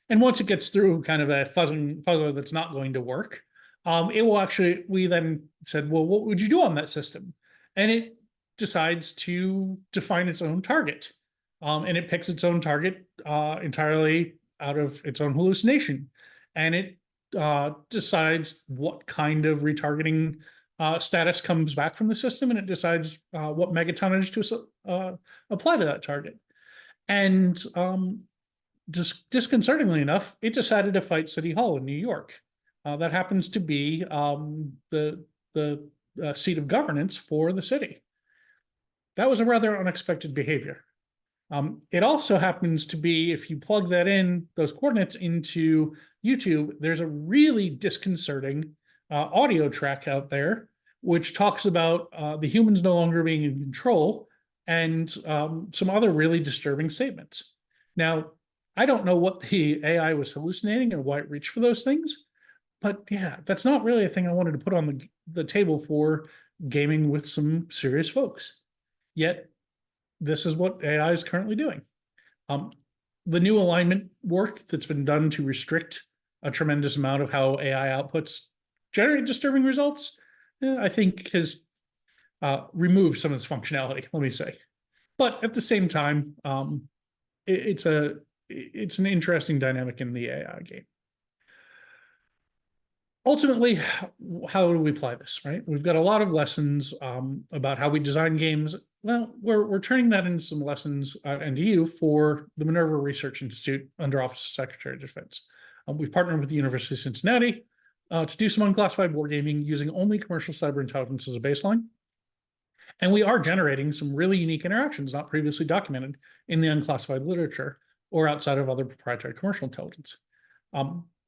And once it gets through kind of a fuzzer that's not going to work, it will actually, we then said, well, what would you do on that system? And it decides to define its own target. And it picks its own target entirely out of its own hallucination. And it decides what kind of retargeting status comes back from the system, and it decides what megatonnage to apply to that target. And just disconcertingly enough, it decided to fight City Hall in New York. That happens to be the seat of governance for the city. That was a rather unexpected behavior. It also happens to be, if you plug that in, those coordinates into YouTube, there's a really disconcerting audio track out there, which talks about the humans no longer being in control and some other really disturbing statements. Now, I don't know what the AI was hallucinating and why it reached for those things, but yeah, that's not really a thing I wanted to put on the table for gaming with some serious folks. Yet, this is what AI is currently doing. The new alignment work that's been done to restrict a tremendous amount of how AI outputs generate disturbing results, I think has removed some of its functionality, let me say. But at the same time, it's an interesting dynamic in the AI game. Ultimately, how do we apply this, right? We've got a lot of lessons about how we design games. Well, we're turning that into some lessons and you for the Minerva Research Institute under Office of Secretary of Defense. We've partnered with the University of Cincinnati to do some unclassified wargaming using only commercial cyber intelligence as a baseline. And we are generating some really unique interactions not previously documented in the unclassified literature or outside of other proprietary commercial intelligence.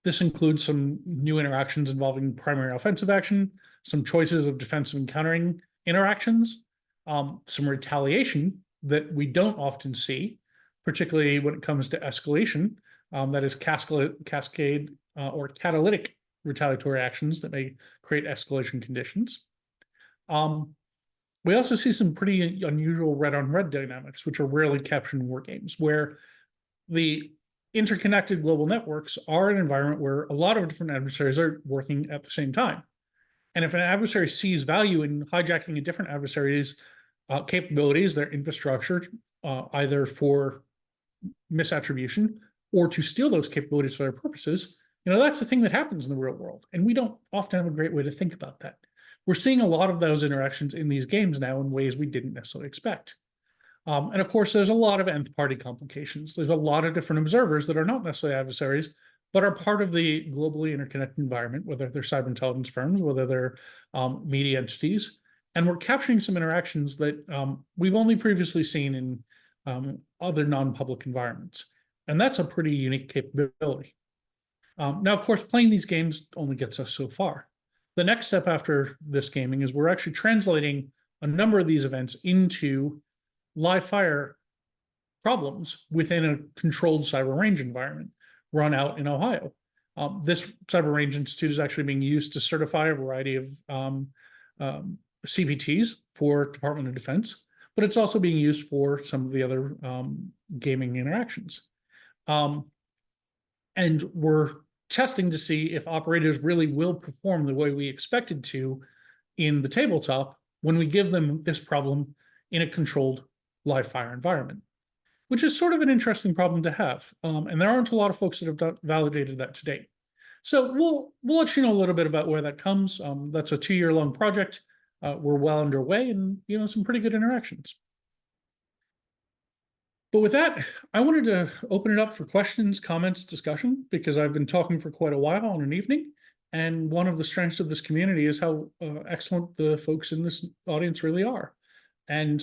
This includes some new interactions involving primary offensive action, some choices of defensive and countering interactions, some retaliation that we don't often see, particularly when it comes to escalation, that is cascade or catalytic retaliatory actions that may create escalation conditions. We also see some pretty unusual red on red dynamics, which are rarely captured in war games, where the interconnected global networks are an environment where a lot of different adversaries are working at the same time. And if an adversary sees value in hijacking a different adversary's capabilities, their infrastructure, either for misattribution or to steal those capabilities for their purposes, that's the thing that happens in the real world. And we don't often have a great way to think about that. We're seeing a lot of those interactions in these games now in ways we didn't necessarily expect. And of course, there's a lot of nth party complications. There's a lot of different observers that are not necessarily adversaries, but are part of the globally interconnected environment, whether they're cyber intelligence firms, whether they're media entities. And we're capturing some interactions that we've only previously seen in other non-public environments. And that's a pretty unique capability. Now, of course, playing these games only gets us so far. The next step after this gaming is we're actually translating a number of these events into live fire problems within a controlled cyber range environment run out in Ohio. This Cyber Range Institute is actually being used to certify a variety of CPTs for Department of Defense, but it's also being used for some of the other gaming interactions. And we're testing to see if operators really will perform the way we expected to in the tabletop when we give them this problem in a controlled live fire environment, which is sort of an interesting problem to have. And there aren't a lot of folks that have validated that to date. So we'll let you know a little bit about where that comes. That's a 2-year-long project. We're well underway and, some pretty good interactions. But with that, I wanted to open it up for questions, comments, discussion, because I've been talking for quite a while on an evening. And one of the strengths of this community is how excellent the folks in this audience really are. And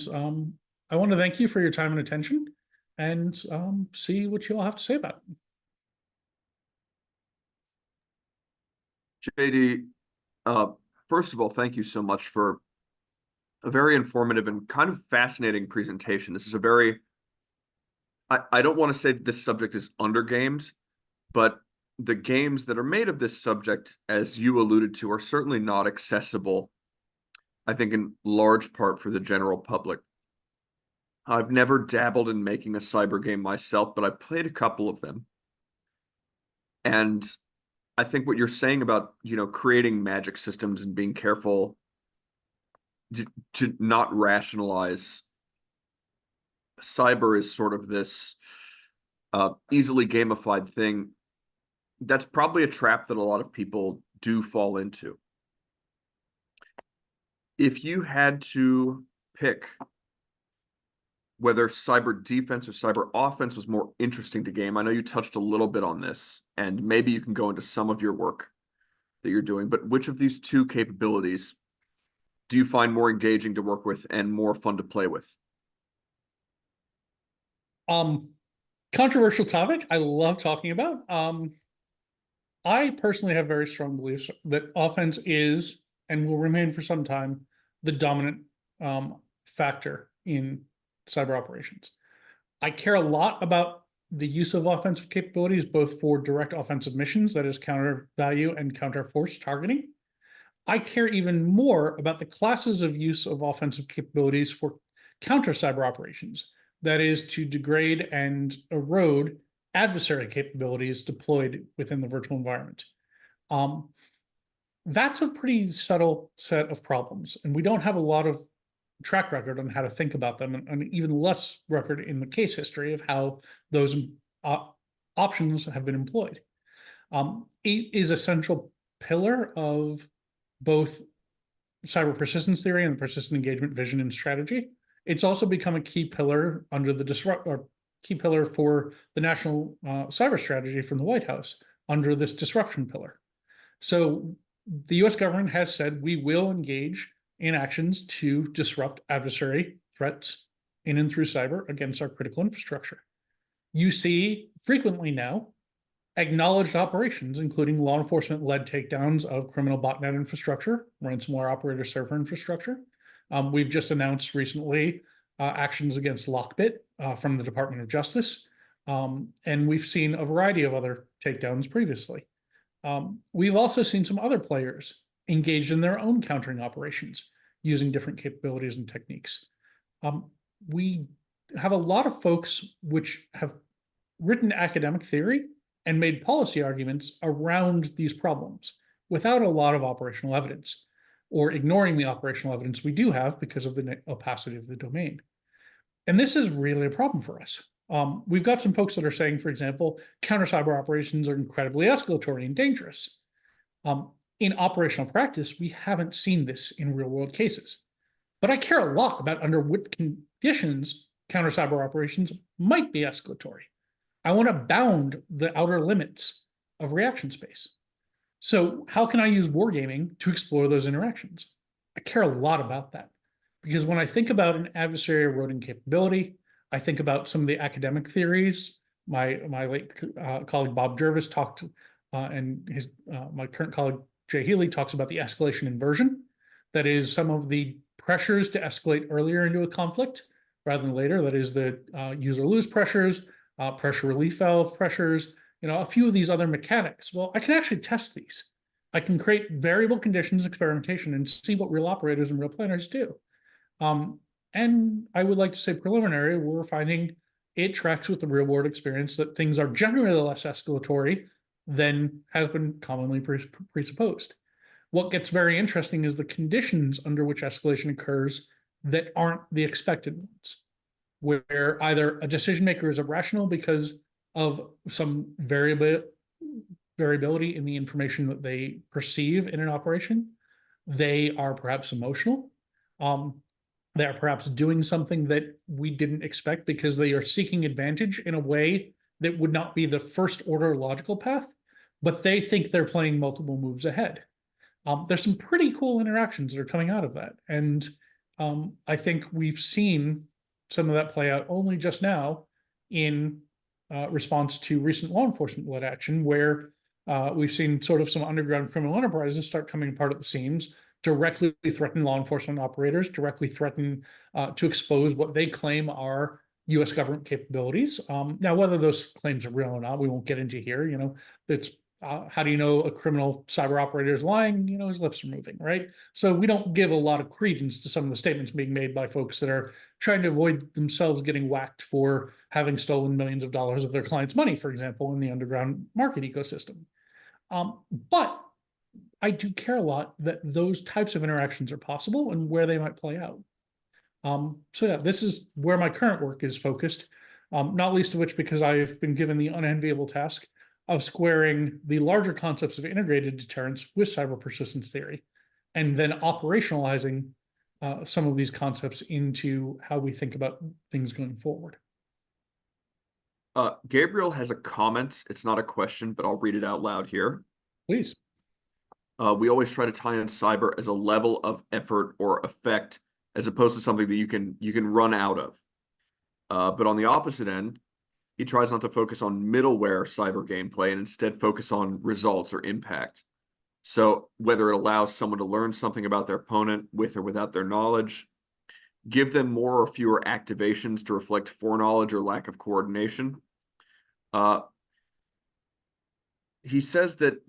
I want to thank you for your time and attention and see what you all have to say about it. JD, first of all, thank you so much for a very informative and kind of fascinating presentation. This is a very, I don't want to say that this subject is under games, but the games that are made of this subject, as you alluded to, are certainly not accessible, I think, in large part for the general public. I've never dabbled in making a cyber game myself, but I played a couple of them. And I think what you're saying about, creating magic systems and being careful to not rationalize cyber is sort of this easily gamified thing. That's probably a trap that a lot of people do fall into. If you had to pick whether cyber defense or cyber offense was more interesting to game, I know you touched a little bit on this, and maybe you can go into some of your work that you're doing, but which of these two capabilities do you find more engaging to work with and more fun to play with? Controversial topic I love talking about. I personally have very strong beliefs that offense is and will remain for some time the dominant factor in cyber operations. I care a lot about the use of offensive capabilities, both for direct offensive missions, that is counter value and counter force targeting. I care even more about the classes of use of offensive capabilities for counter cyber operations, that is to degrade and erode adversary capabilities deployed within the virtual environment. That's a pretty subtle set of problems, and we don't have a lot of track record on how to think about them, and even less record in the case history of how those options have been employed. It is a central pillar of both cyber persistence theory and the persistent engagement vision and strategy. It's also become a key pillar under the key pillar for the national cyber strategy from the White House under this disruption pillar. So the US government has said we will engage in actions to disrupt adversary threats in and through cyber against our critical infrastructure. You see frequently now acknowledged operations, including law enforcement-led takedowns of criminal botnet infrastructure, ransomware operator server infrastructure. We've just announced recently actions against Lockbit from the Department of Justice, and we've seen a variety of other takedowns previously. We've also seen some other players engaged in their own countering operations. using different capabilities and techniques. We have a lot of folks which have written academic theory and made policy arguments around these problems without a lot of operational evidence, or ignoring the operational evidence we do have because of the opacity of the domain. And this is really a problem for us. We've got some folks that are saying, for example, counter cyber operations are incredibly escalatory and dangerous. In operational practice, we haven't seen this in real world cases. But I care a lot about under what conditions counter cyber operations might be escalatory. I want to bound the outer limits of reaction space. So how can I use wargaming to explore those interactions? I care a lot about that, because when I think about an adversary eroding capability, I think about some of the academic theories. My late colleague Bob Jervis talked, and my current colleague Jay Healy talks about the escalation inversion. That is some of the pressures to escalate earlier into a conflict rather than later. That is the use or lose pressures, pressure relief valve pressures, a few of these other mechanics. Well, I can actually test these. I can create variable conditions experimentation and see what real operators and real planners do. And I would like to say preliminary, we're finding it tracks with the real world experience that things are generally less escalatory than has been commonly presupposed. What gets very interesting is the conditions under which escalation occurs that aren't the expected ones, where either a decision maker is irrational because of some variability in the information that they perceive in an operation. They are perhaps emotional. They are perhaps doing something that we didn't expect because they are seeking advantage in a way that would not be the first order logical path, but they think they're playing multiple moves ahead. There's some pretty cool interactions that are coming out of that. And I think we've seen some of that play out only just now in response to recent law enforcement-led action, where we've seen sort of some underground criminal enterprises start coming apart at the seams, directly threaten law enforcement operators, directly threaten to expose what they claim are U.S. government capabilities. Now, whether those claims are real or not, we won't get into here. It's how do you know a criminal cyber operator is lying? His lips are moving, right? So we don't give a lot of credence to some of the statements being made by folks that are trying to avoid themselves getting whacked for having stolen millions of dollars of their clients' money, for example, in the underground market ecosystem. But I do care a lot that those types of interactions are possible and where they might play out. So yeah, this is where my current work is focused, not least of which because I've been given the unenviable task of squaring the larger concepts of integrated deterrence with cyber persistence theory, and then operationalizing some of these concepts into how we think about things going forward. Gabriel has a comment. It's not a question, but I'll read it out loud here. Please. We always try to tie in cyber as a level of effort or effect, as opposed to something that you can run out of. But on the opposite end, he tries not to focus on middleware cyber gameplay and instead focus on results or impact. So whether it allows someone to learn something about their opponent with or without their knowledge, give them more or fewer activations to reflect foreknowledge or lack of coordination. He says that,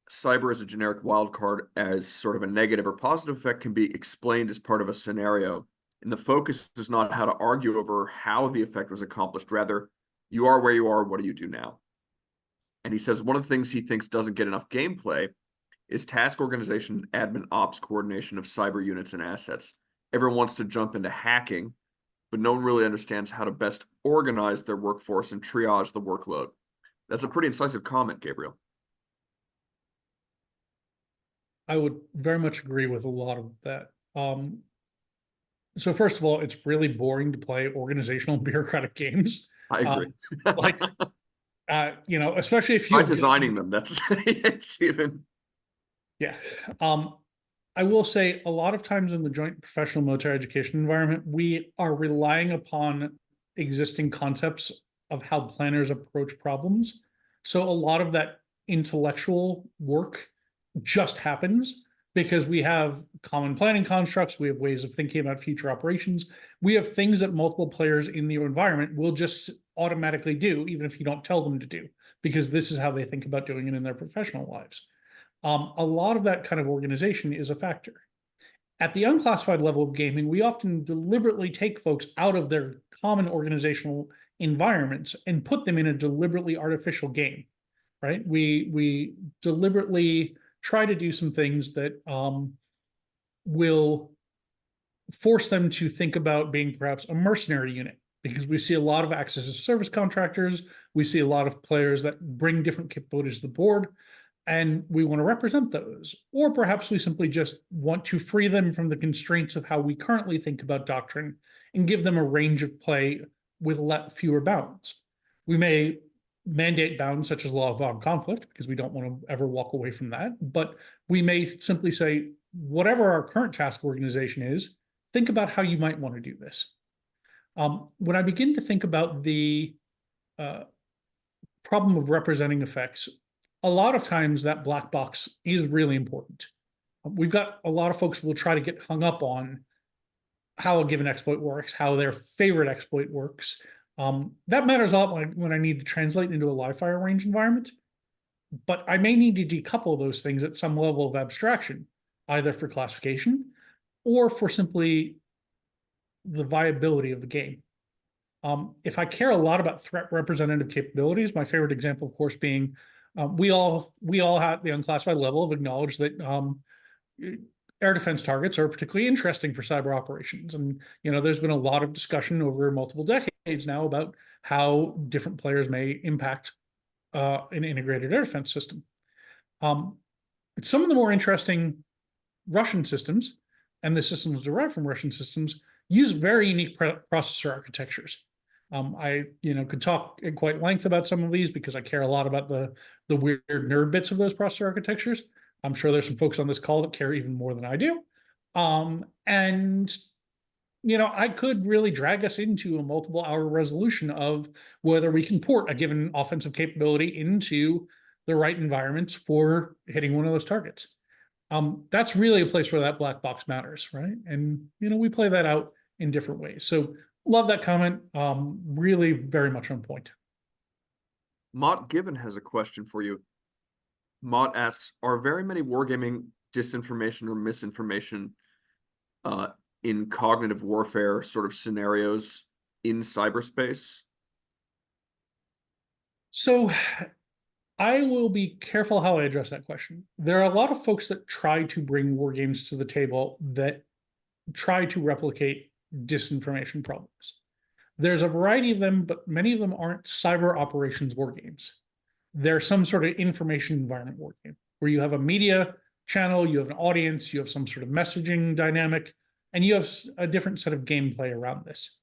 cyber as a generic wildcard as sort of a negative or positive effect can be explained as part of a scenario. And the focus is not how to argue over how the effect was accomplished. Rather, you are where you are, what do you do now? And he says one of the things he thinks doesn't get enough gameplay is task organization, admin ops coordination of cyber units and assets. Everyone wants to jump into hacking, but no one really understands how to best organize their workforce and triage the workload. That's a pretty incisive comment, Gabriel. I would very much agree with a lot of that. So first of all, it's really boring to play organizational bureaucratic games. I agree. Especially if you by designing them, that's it's even. Yeah. I will say a lot of times in the joint professional military education environment, we are relying upon existing concepts of how planners approach problems. So a lot of that intellectual work just happens because we have common planning constructs, we have ways of thinking about future operations, we have things that multiple players in the environment will just automatically do, even if you don't tell them to do, because this is how they think about doing it in their professional lives. A lot of that kind of organization is a factor. At the unclassified level of gaming, we often deliberately take folks out of their common organizational environments and put them in a deliberately artificial game, right? We deliberately try to do some things that will force them to think about being perhaps a mercenary unit, because we see a lot of access to service contractors. We see a lot of players that bring different capabilities to the board, and we want to represent those. Or perhaps we simply just want to free them from the constraints of how we currently think about doctrine and give them a range of play with fewer bounds. We may mandate bounds such as law of armed conflict, because we don't want to ever walk away from that. But we may simply say, whatever our current task organization is, think about how you might want to do this. When I begin to think about the problem of representing effects, a lot of times that black box is really important. We've got a lot of folks who will try to get hung up on how a given exploit works, how their favorite exploit works. That matters a lot when I need to translate into a live fire range environment, but I may need to decouple those things at some level of abstraction, either for classification or for simply the viability of the game. If I care a lot about threat representative capabilities, my favorite example, of course, being we all at the unclassified level have acknowledged that air defense targets are particularly interesting for cyber operations. And, there's been a lot of discussion over multiple decades now about how different players may impact an integrated air defense system. Some of the more interesting Russian systems, and the systems derived from Russian systems, use very unique processor architectures. I could talk at quite length about some of these because I care a lot about the weird nerd bits of those processor architectures. I'm sure there's some folks on this call that care even more than I do. And I could really drag us into a multiple hour resolution of whether we can port a given offensive capability into the right environments for hitting one of those targets. That's really a place where that black box matters, right? And we play that out in different ways. So love that comment. Really very much on point. Mott Given has a question for you. Mott asks, are very many wargaming disinformation or misinformation in cognitive warfare sort of scenarios in cyberspace? So I will be careful how I address that question. There are a lot of folks that try to bring war games to the table that try to replicate disinformation problems. There's a variety of them, but many of them aren't cyber operations war games. They're some sort of information environment war game where you have a media channel, you have an audience, you have some sort of messaging dynamic, and you have a different set of gameplay around this.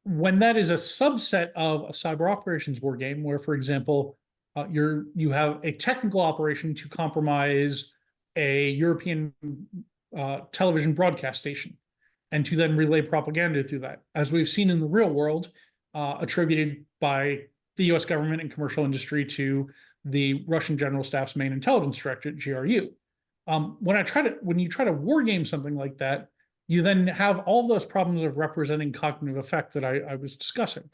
When that is a subset of a cyber operations war game, where, for example, you have a technical operation to compromise a European television broadcast station, and to then relay propaganda through that, as we've seen in the real world, attributed by the U.S. government and commercial industry to the Russian General Staff's main intelligence directorate, GRU. When you try to war game something like that, you then have all those problems of representing cognitive effect that I was discussing.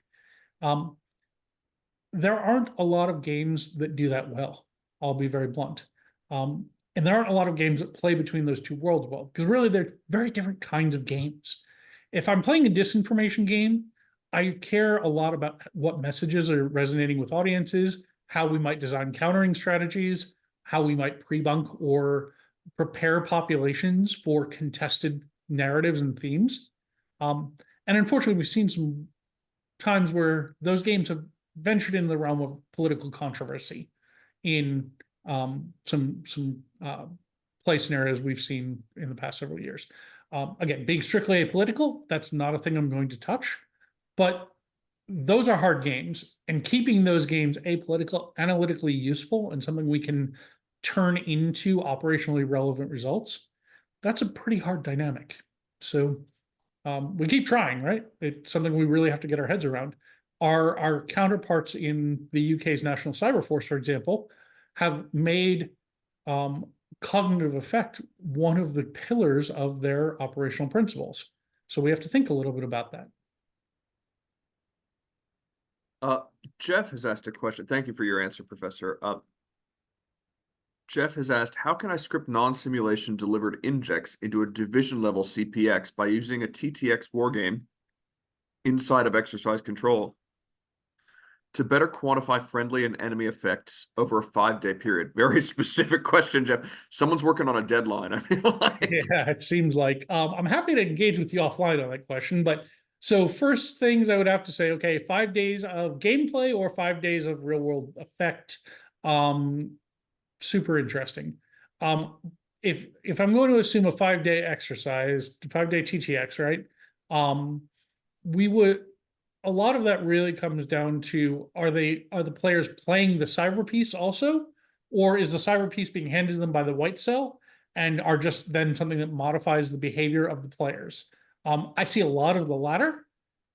There aren't a lot of games that do that well. I'll be very blunt. And there aren't a lot of games that play between those two worlds well, because really they're very different kinds of games. If I'm playing a disinformation game, I care a lot about what messages are resonating with audiences, how we might design countering strategies, how we might pre-bunk or prepare populations for contested narratives and themes. And unfortunately, we've seen some times where those games have ventured into the realm of political controversy in some play scenarios we've seen in the past several years. Again, being strictly apolitical, that's not a thing I'm going to touch, but those are hard games, and keeping those games apolitical, analytically useful, and something we can turn into operationally relevant results, that's a pretty hard dynamic. So we keep trying, right? It's something we really have to get our heads around. Our counterparts in the UK's National Cyber Force, for example, have made cognitive effect one of the pillars of their operational principles. So we have to think a little bit about that. Jeff has asked a question. Thank you for your answer, Professor. Jeff has asked, how can I script non-simulation delivered injects into a division level CPX by using a TTX wargame inside of exercise control to better quantify friendly and enemy effects over a 5-day period? Very specific question, Jeff. Someone's working on a deadline, I feel like. Yeah, it seems like. I'm happy to engage with you offline on that question, but so first things I would have to say, okay, 5 days of gameplay or 5 days of real world effect. Um, Super interesting. Um, if I'm going to assume a 5-day exercise, 5-day TTX, right? Um, we would a lot of that really comes down to are the players playing the cyber piece also, or is the cyber piece being handed to them by the white cell and are just then something that modifies the behavior of the players? I see a lot of the latter.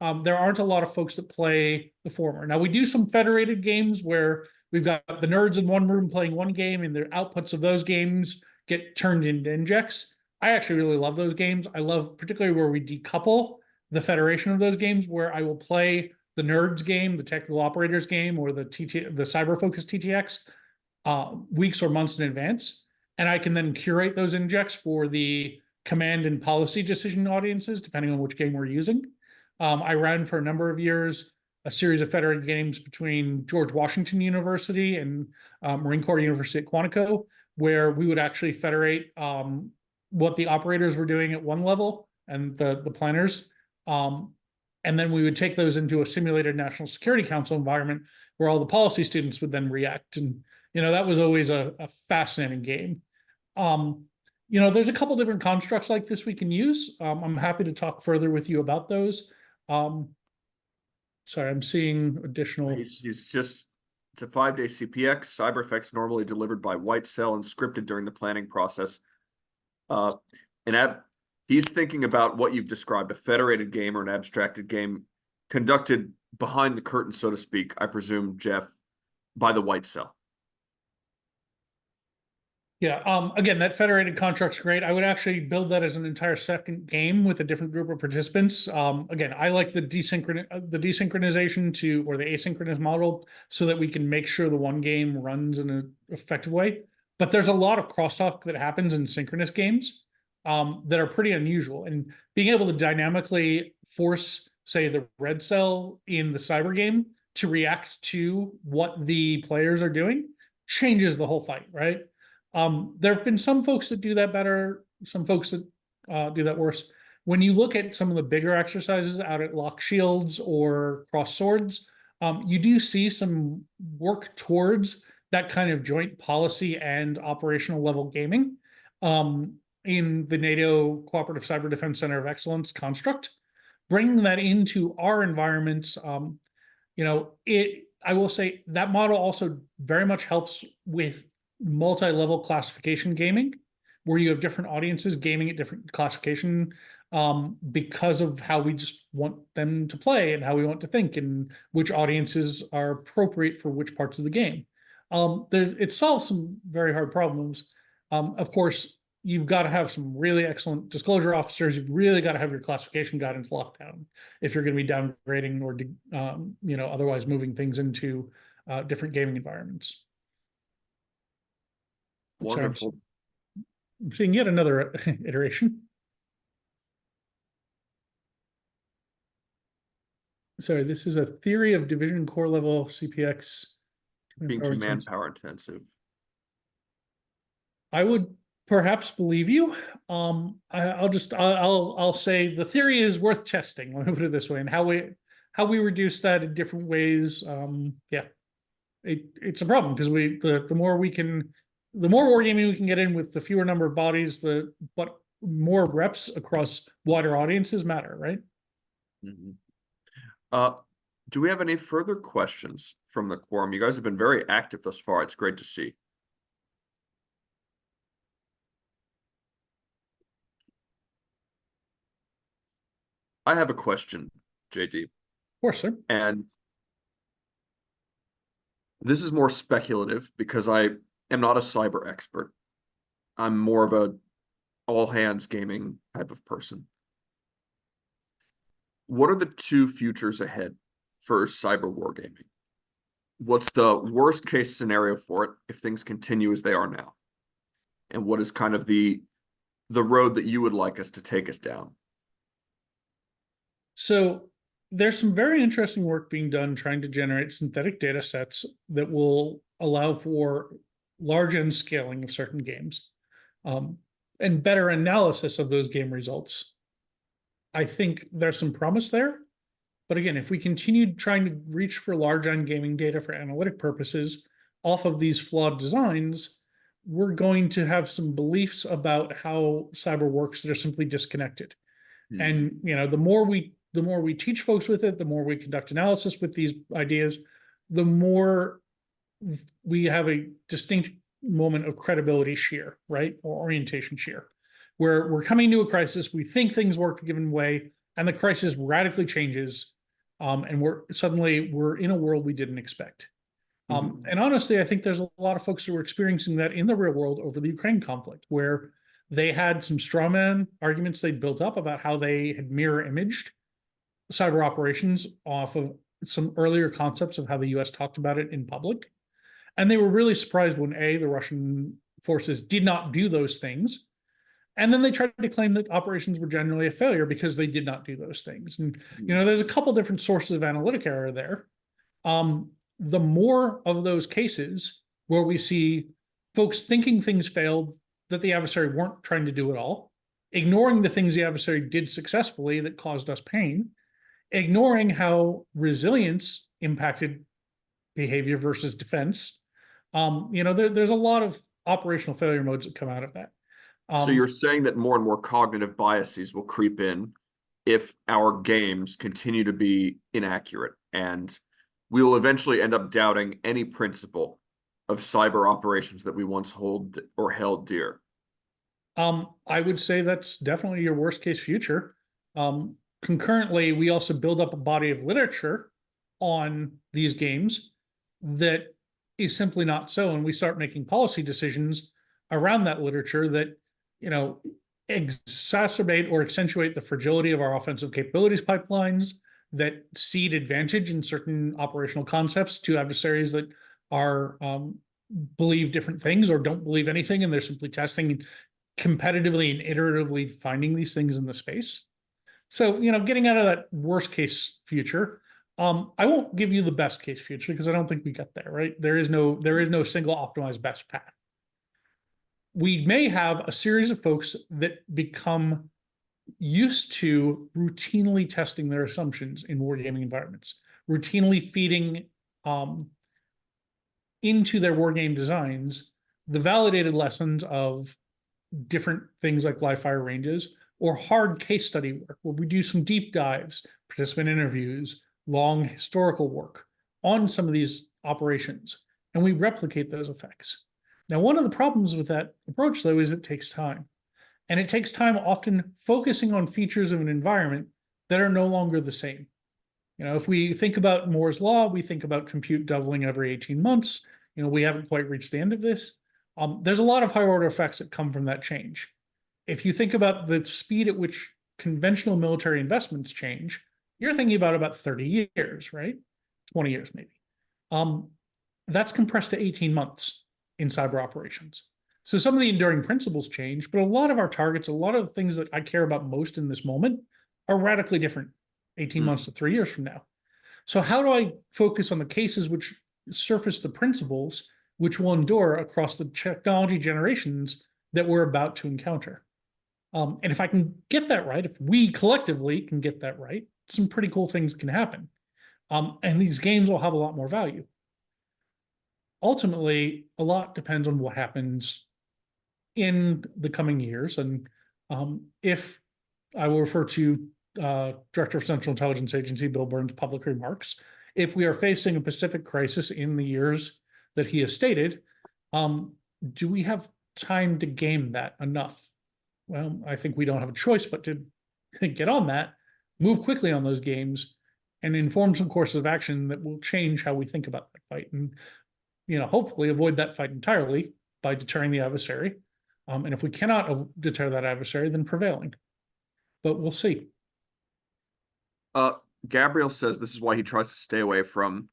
There aren't a lot of folks that play the former. Now we do some federated games where we've got the nerds in one room playing one game, and the outputs of those games get turned into injects. I actually really love those games. I love particularly where we decouple the federation of those games, where I will play the nerds game, the technical operators game, or the cyber focused TTX weeks or months in advance, and I can then curate those injects for the command and policy decision audiences depending on which game we're using. I ran for a number of years a series of federated games between George Washington University and Marine Corps University at Quantico, where we would actually federate what the operators were doing at one level and the planners. And then we would take those into a simulated National Security Council environment where all the policy students would then react. And, that was always a fascinating game. There's a couple different constructs like this we can use. I'm happy to talk further with you about those. Sorry, I'm seeing additional. It's a 5-day CPX. Cyber effects normally delivered by white cell and scripted during the planning process. He's thinking about what you've described, a federated game or an abstracted game conducted behind the curtain, so to speak, I presume, Jeff, by the white cell. Yeah, again, that federated construct's great. I would actually build that as an entire second game with a different group of participants. Again, I like the desynchronization or the asynchronous model so that we can make sure the one game runs in an effective way. But there's a lot of crosstalk that happens in synchronous games that are pretty unusual. And being able to dynamically force, say, the red cell in the cyber game to react to what the players are doing changes the whole fight, right? There have been some folks that do that better, some folks that do that worse. When you look at some of the bigger exercises out at Lock Shields or Cross Swords, you do see some work towards that kind of joint policy and operational level gaming in the NATO Cooperative Cyber Defense Center of Excellence construct. Bringing that into our environments, I will say that model also very much helps with multi-level classification gaming, where you have different audiences gaming at different classification because of how we just want them to play and how we want to think and which audiences are appropriate for which parts of the game. It solves some very hard problems. Of course, you've got to have some really excellent disclosure officers. You've really got to have your classification guidance locked down if you're going to be downgrading or otherwise moving things into different gaming environments. Wonderful. I'm seeing yet another iteration. Sorry, this is a theory of division core level CPX. Being too manpower intensive. I would perhaps believe you. I'll say the theory is worth testing. Let me put it this way, and how we reduce that in different ways. It's a problem because the more wargaming we can get in with the fewer number of bodies, but more reps across wider audiences matter, right? Mm-hmm. Do we have any further questions from the quorum? You guys have been very active thus far. It's great to see. I have a question, JD. Of course, sir. And this is more speculative because I am not a cyber expert. I'm more of a all hands gaming type of person. What are the two futures ahead for cyber wargaming? What's the worst case scenario for it if things continue as they are now? and what is kind of the road that you would like us to take us down? So there's some very interesting work being done trying to generate synthetic data sets that will allow for large end scaling of certain games, and better analysis of those game results. I think there's some promise there. But again, if we continue trying to reach for large end gaming data for analytic purposes off of these flawed designs, we're going to have some beliefs about how cyber works that are simply disconnected. And the more we teach folks with it, the more we conduct analysis with these ideas, the more we have a distinct moment of credibility shear, right? Or orientation shear, where we're coming to a crisis, we think things work a given way, and the crisis radically changes. And we're in a world we didn't expect. And honestly, I think there's a lot of folks who are experiencing that in the real world over the Ukraine conflict, where they had some straw man arguments they'd built up about how they had mirror imaged cyber operations off of some earlier concepts of how the US talked about it in public. And they were really surprised when the Russian forces did not do those things. And then they tried to claim that operations were generally a failure because they did not do those things. And, there's a couple different sources of analytic error there. The more of those cases where we see folks thinking things failed that the adversary weren't trying to do at all, ignoring the things the adversary did successfully that caused us pain, ignoring how resilience impacted behavior versus defense. There's a lot of operational failure modes that come out of that. So you're saying that more and more cognitive biases will creep in if our games continue to be inaccurate, and we will eventually end up doubting any principle of cyber operations that we once held dear. I would say that's definitely your worst case future. Concurrently, we also build up a body of literature on these games that is simply not so, and we start making policy decisions around that literature that exacerbate or accentuate the fragility of our offensive capabilities pipelines, that cede advantage in certain operational concepts to adversaries that are believe different things or don't believe anything, and they're simply testing competitively and iteratively finding these things in the space. So, getting out of that worst case future, I won't give you the best case future because I don't think we got there, right? There is no single optimized best path. We may have a series of folks that become used to routinely testing their assumptions in wargaming environments, routinely feeding into their wargame designs the validated lessons of different things like live fire ranges or hard case study work, where we do some deep dives, participant interviews, long historical work on some of these operations, and we replicate those effects. Now, one of the problems with that approach, though, is it takes time. And it takes time often focusing on features of an environment that are no longer the same. If we think about Moore's Law, we think about compute doubling every 18 months. We haven't quite reached the end of this. There's a lot of higher order effects that come from that change. If you think about the speed at which conventional military investments change, you're thinking about 30 years, right? 20 years, maybe. That's compressed to 18 months in cyber operations. So some of the enduring principles change, but a lot of our targets, a lot of the things that I care about most in this moment are radically different 18 months to 3 years from now. So how do I focus on the cases which surface the principles which will endure across the technology generations that we're about to encounter? And if I can get that right, if we collectively can get that right, some pretty cool things can happen. And these games will have a lot more value. Ultimately, a lot depends on what happens in the coming years. And if I will refer to Director of Central Intelligence Agency Bill Burns' public remarks, if we are facing a Pacific crisis in the years that he has stated, do we have time to game that enough? Well, I think we don't have a choice but to get on that, move quickly on those games, and inform some courses of action that will change how we think about that fight. And hopefully avoid that fight entirely by deterring the adversary. And if we cannot deter that adversary, then prevailing. But we'll see. Gabriel says this is why he tries to stay away from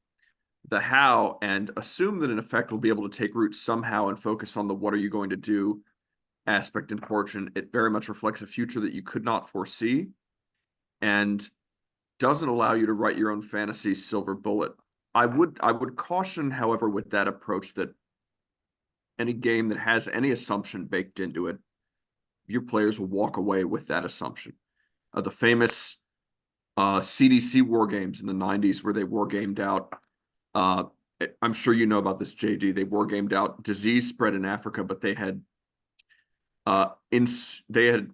the how and assume that an effect will be able to take root somehow and focus on the what are you going to do aspect and portion, it very much reflects a future that you could not foresee and doesn't allow you to write your own fantasy silver bullet. I would caution, however, with that approach that any game that has any assumption baked into it, your players will walk away with that assumption. The famous CDC war games in the 90s where they wargamed out, I'm sure you know about this, JD. They wargamed out disease spread in Africa, but they had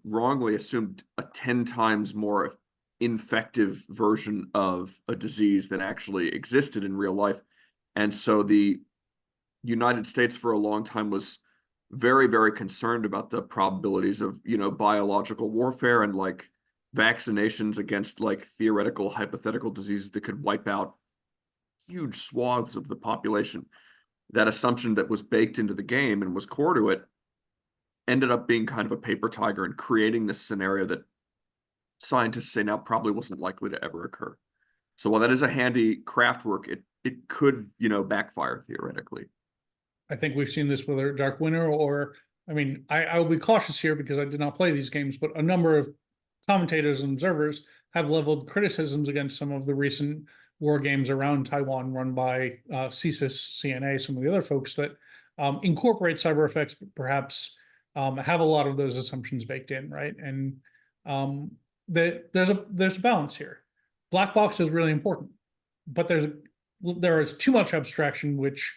wrongly assumed a 10 times more infective version of a disease that actually existed in real life. And so the United States for a long time was very, very concerned about the probabilities of, biological warfare and like vaccinations against like theoretical, hypothetical diseases that could wipe out huge swaths of the population. That assumption that was baked into the game and was core to it ended up being kind of a paper tiger and creating this scenario that scientists say now probably wasn't likely to ever occur. So while that is a handy craft work, it could, backfire theoretically. I think we've seen this with Dark Winter, or I mean, I will be cautious here because I did not play these games, but a number of commentators and observers have leveled criticisms against some of the recent war games around Taiwan run by CSIS, CNA, some of the other folks that incorporate cyber effects, but perhaps have a lot of those assumptions baked in, right? And there's a balance here. Black box is really important, but there is too much abstraction, which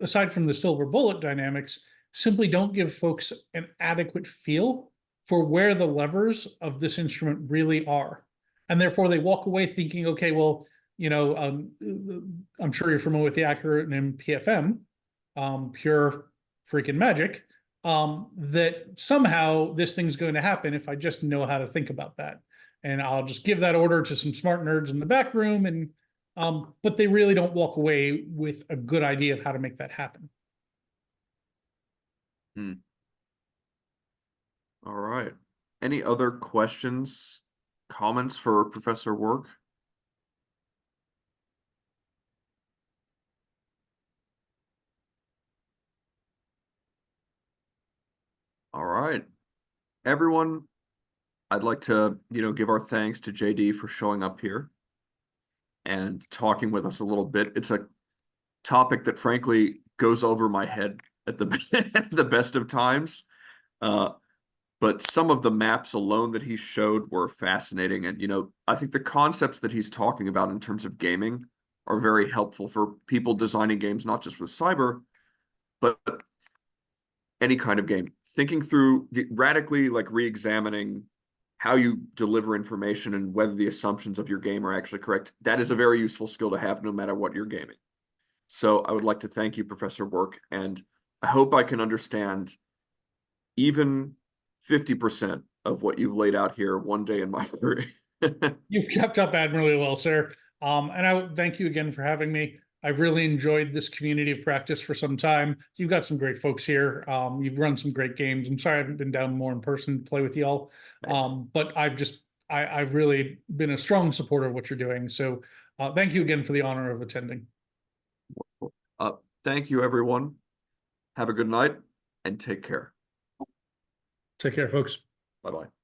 aside from the silver bullet dynamics, simply don't give folks an adequate feel for where the levers of this instrument really are. And therefore they walk away thinking, okay, well, I'm sure you're familiar with the acronym PFM, pure freaking magic, that somehow this thing's going to happen if I just know how to think about that. And I'll just give that order to some smart nerds in the back room, and but they really don't walk away with a good idea of how to make that happen. All right. Any other questions, comments for Professor Work? All right. Everyone, I'd like to, give our thanks to JD for showing up here and talking with us a little bit. It's a topic that frankly goes over my head at the at the best of times. But some of the maps alone that he showed were fascinating. And, I think the concepts that he's talking about in terms of gaming are very helpful for people designing games, not just with cyber, but any kind of game. Thinking through radically, like re-examining how you deliver information and whether the assumptions of your game are actually correct. That is a very useful skill to have no matter what you're gaming. So I would like to thank you, Professor Work, and I hope I can understand even 50% of what you've laid out here one day in my career. You've kept up admirably well, sir. And I thank you again for having me. I've really enjoyed this community of practice for some time. You've got some great folks here. You've run some great games. I'm sorry I haven't been down more in person to play with y'all. But I've really been a strong supporter of what you're doing. So thank you again for the honor of attending. Thank you, everyone. Have a good night and take care. Take care, folks. Bye-bye.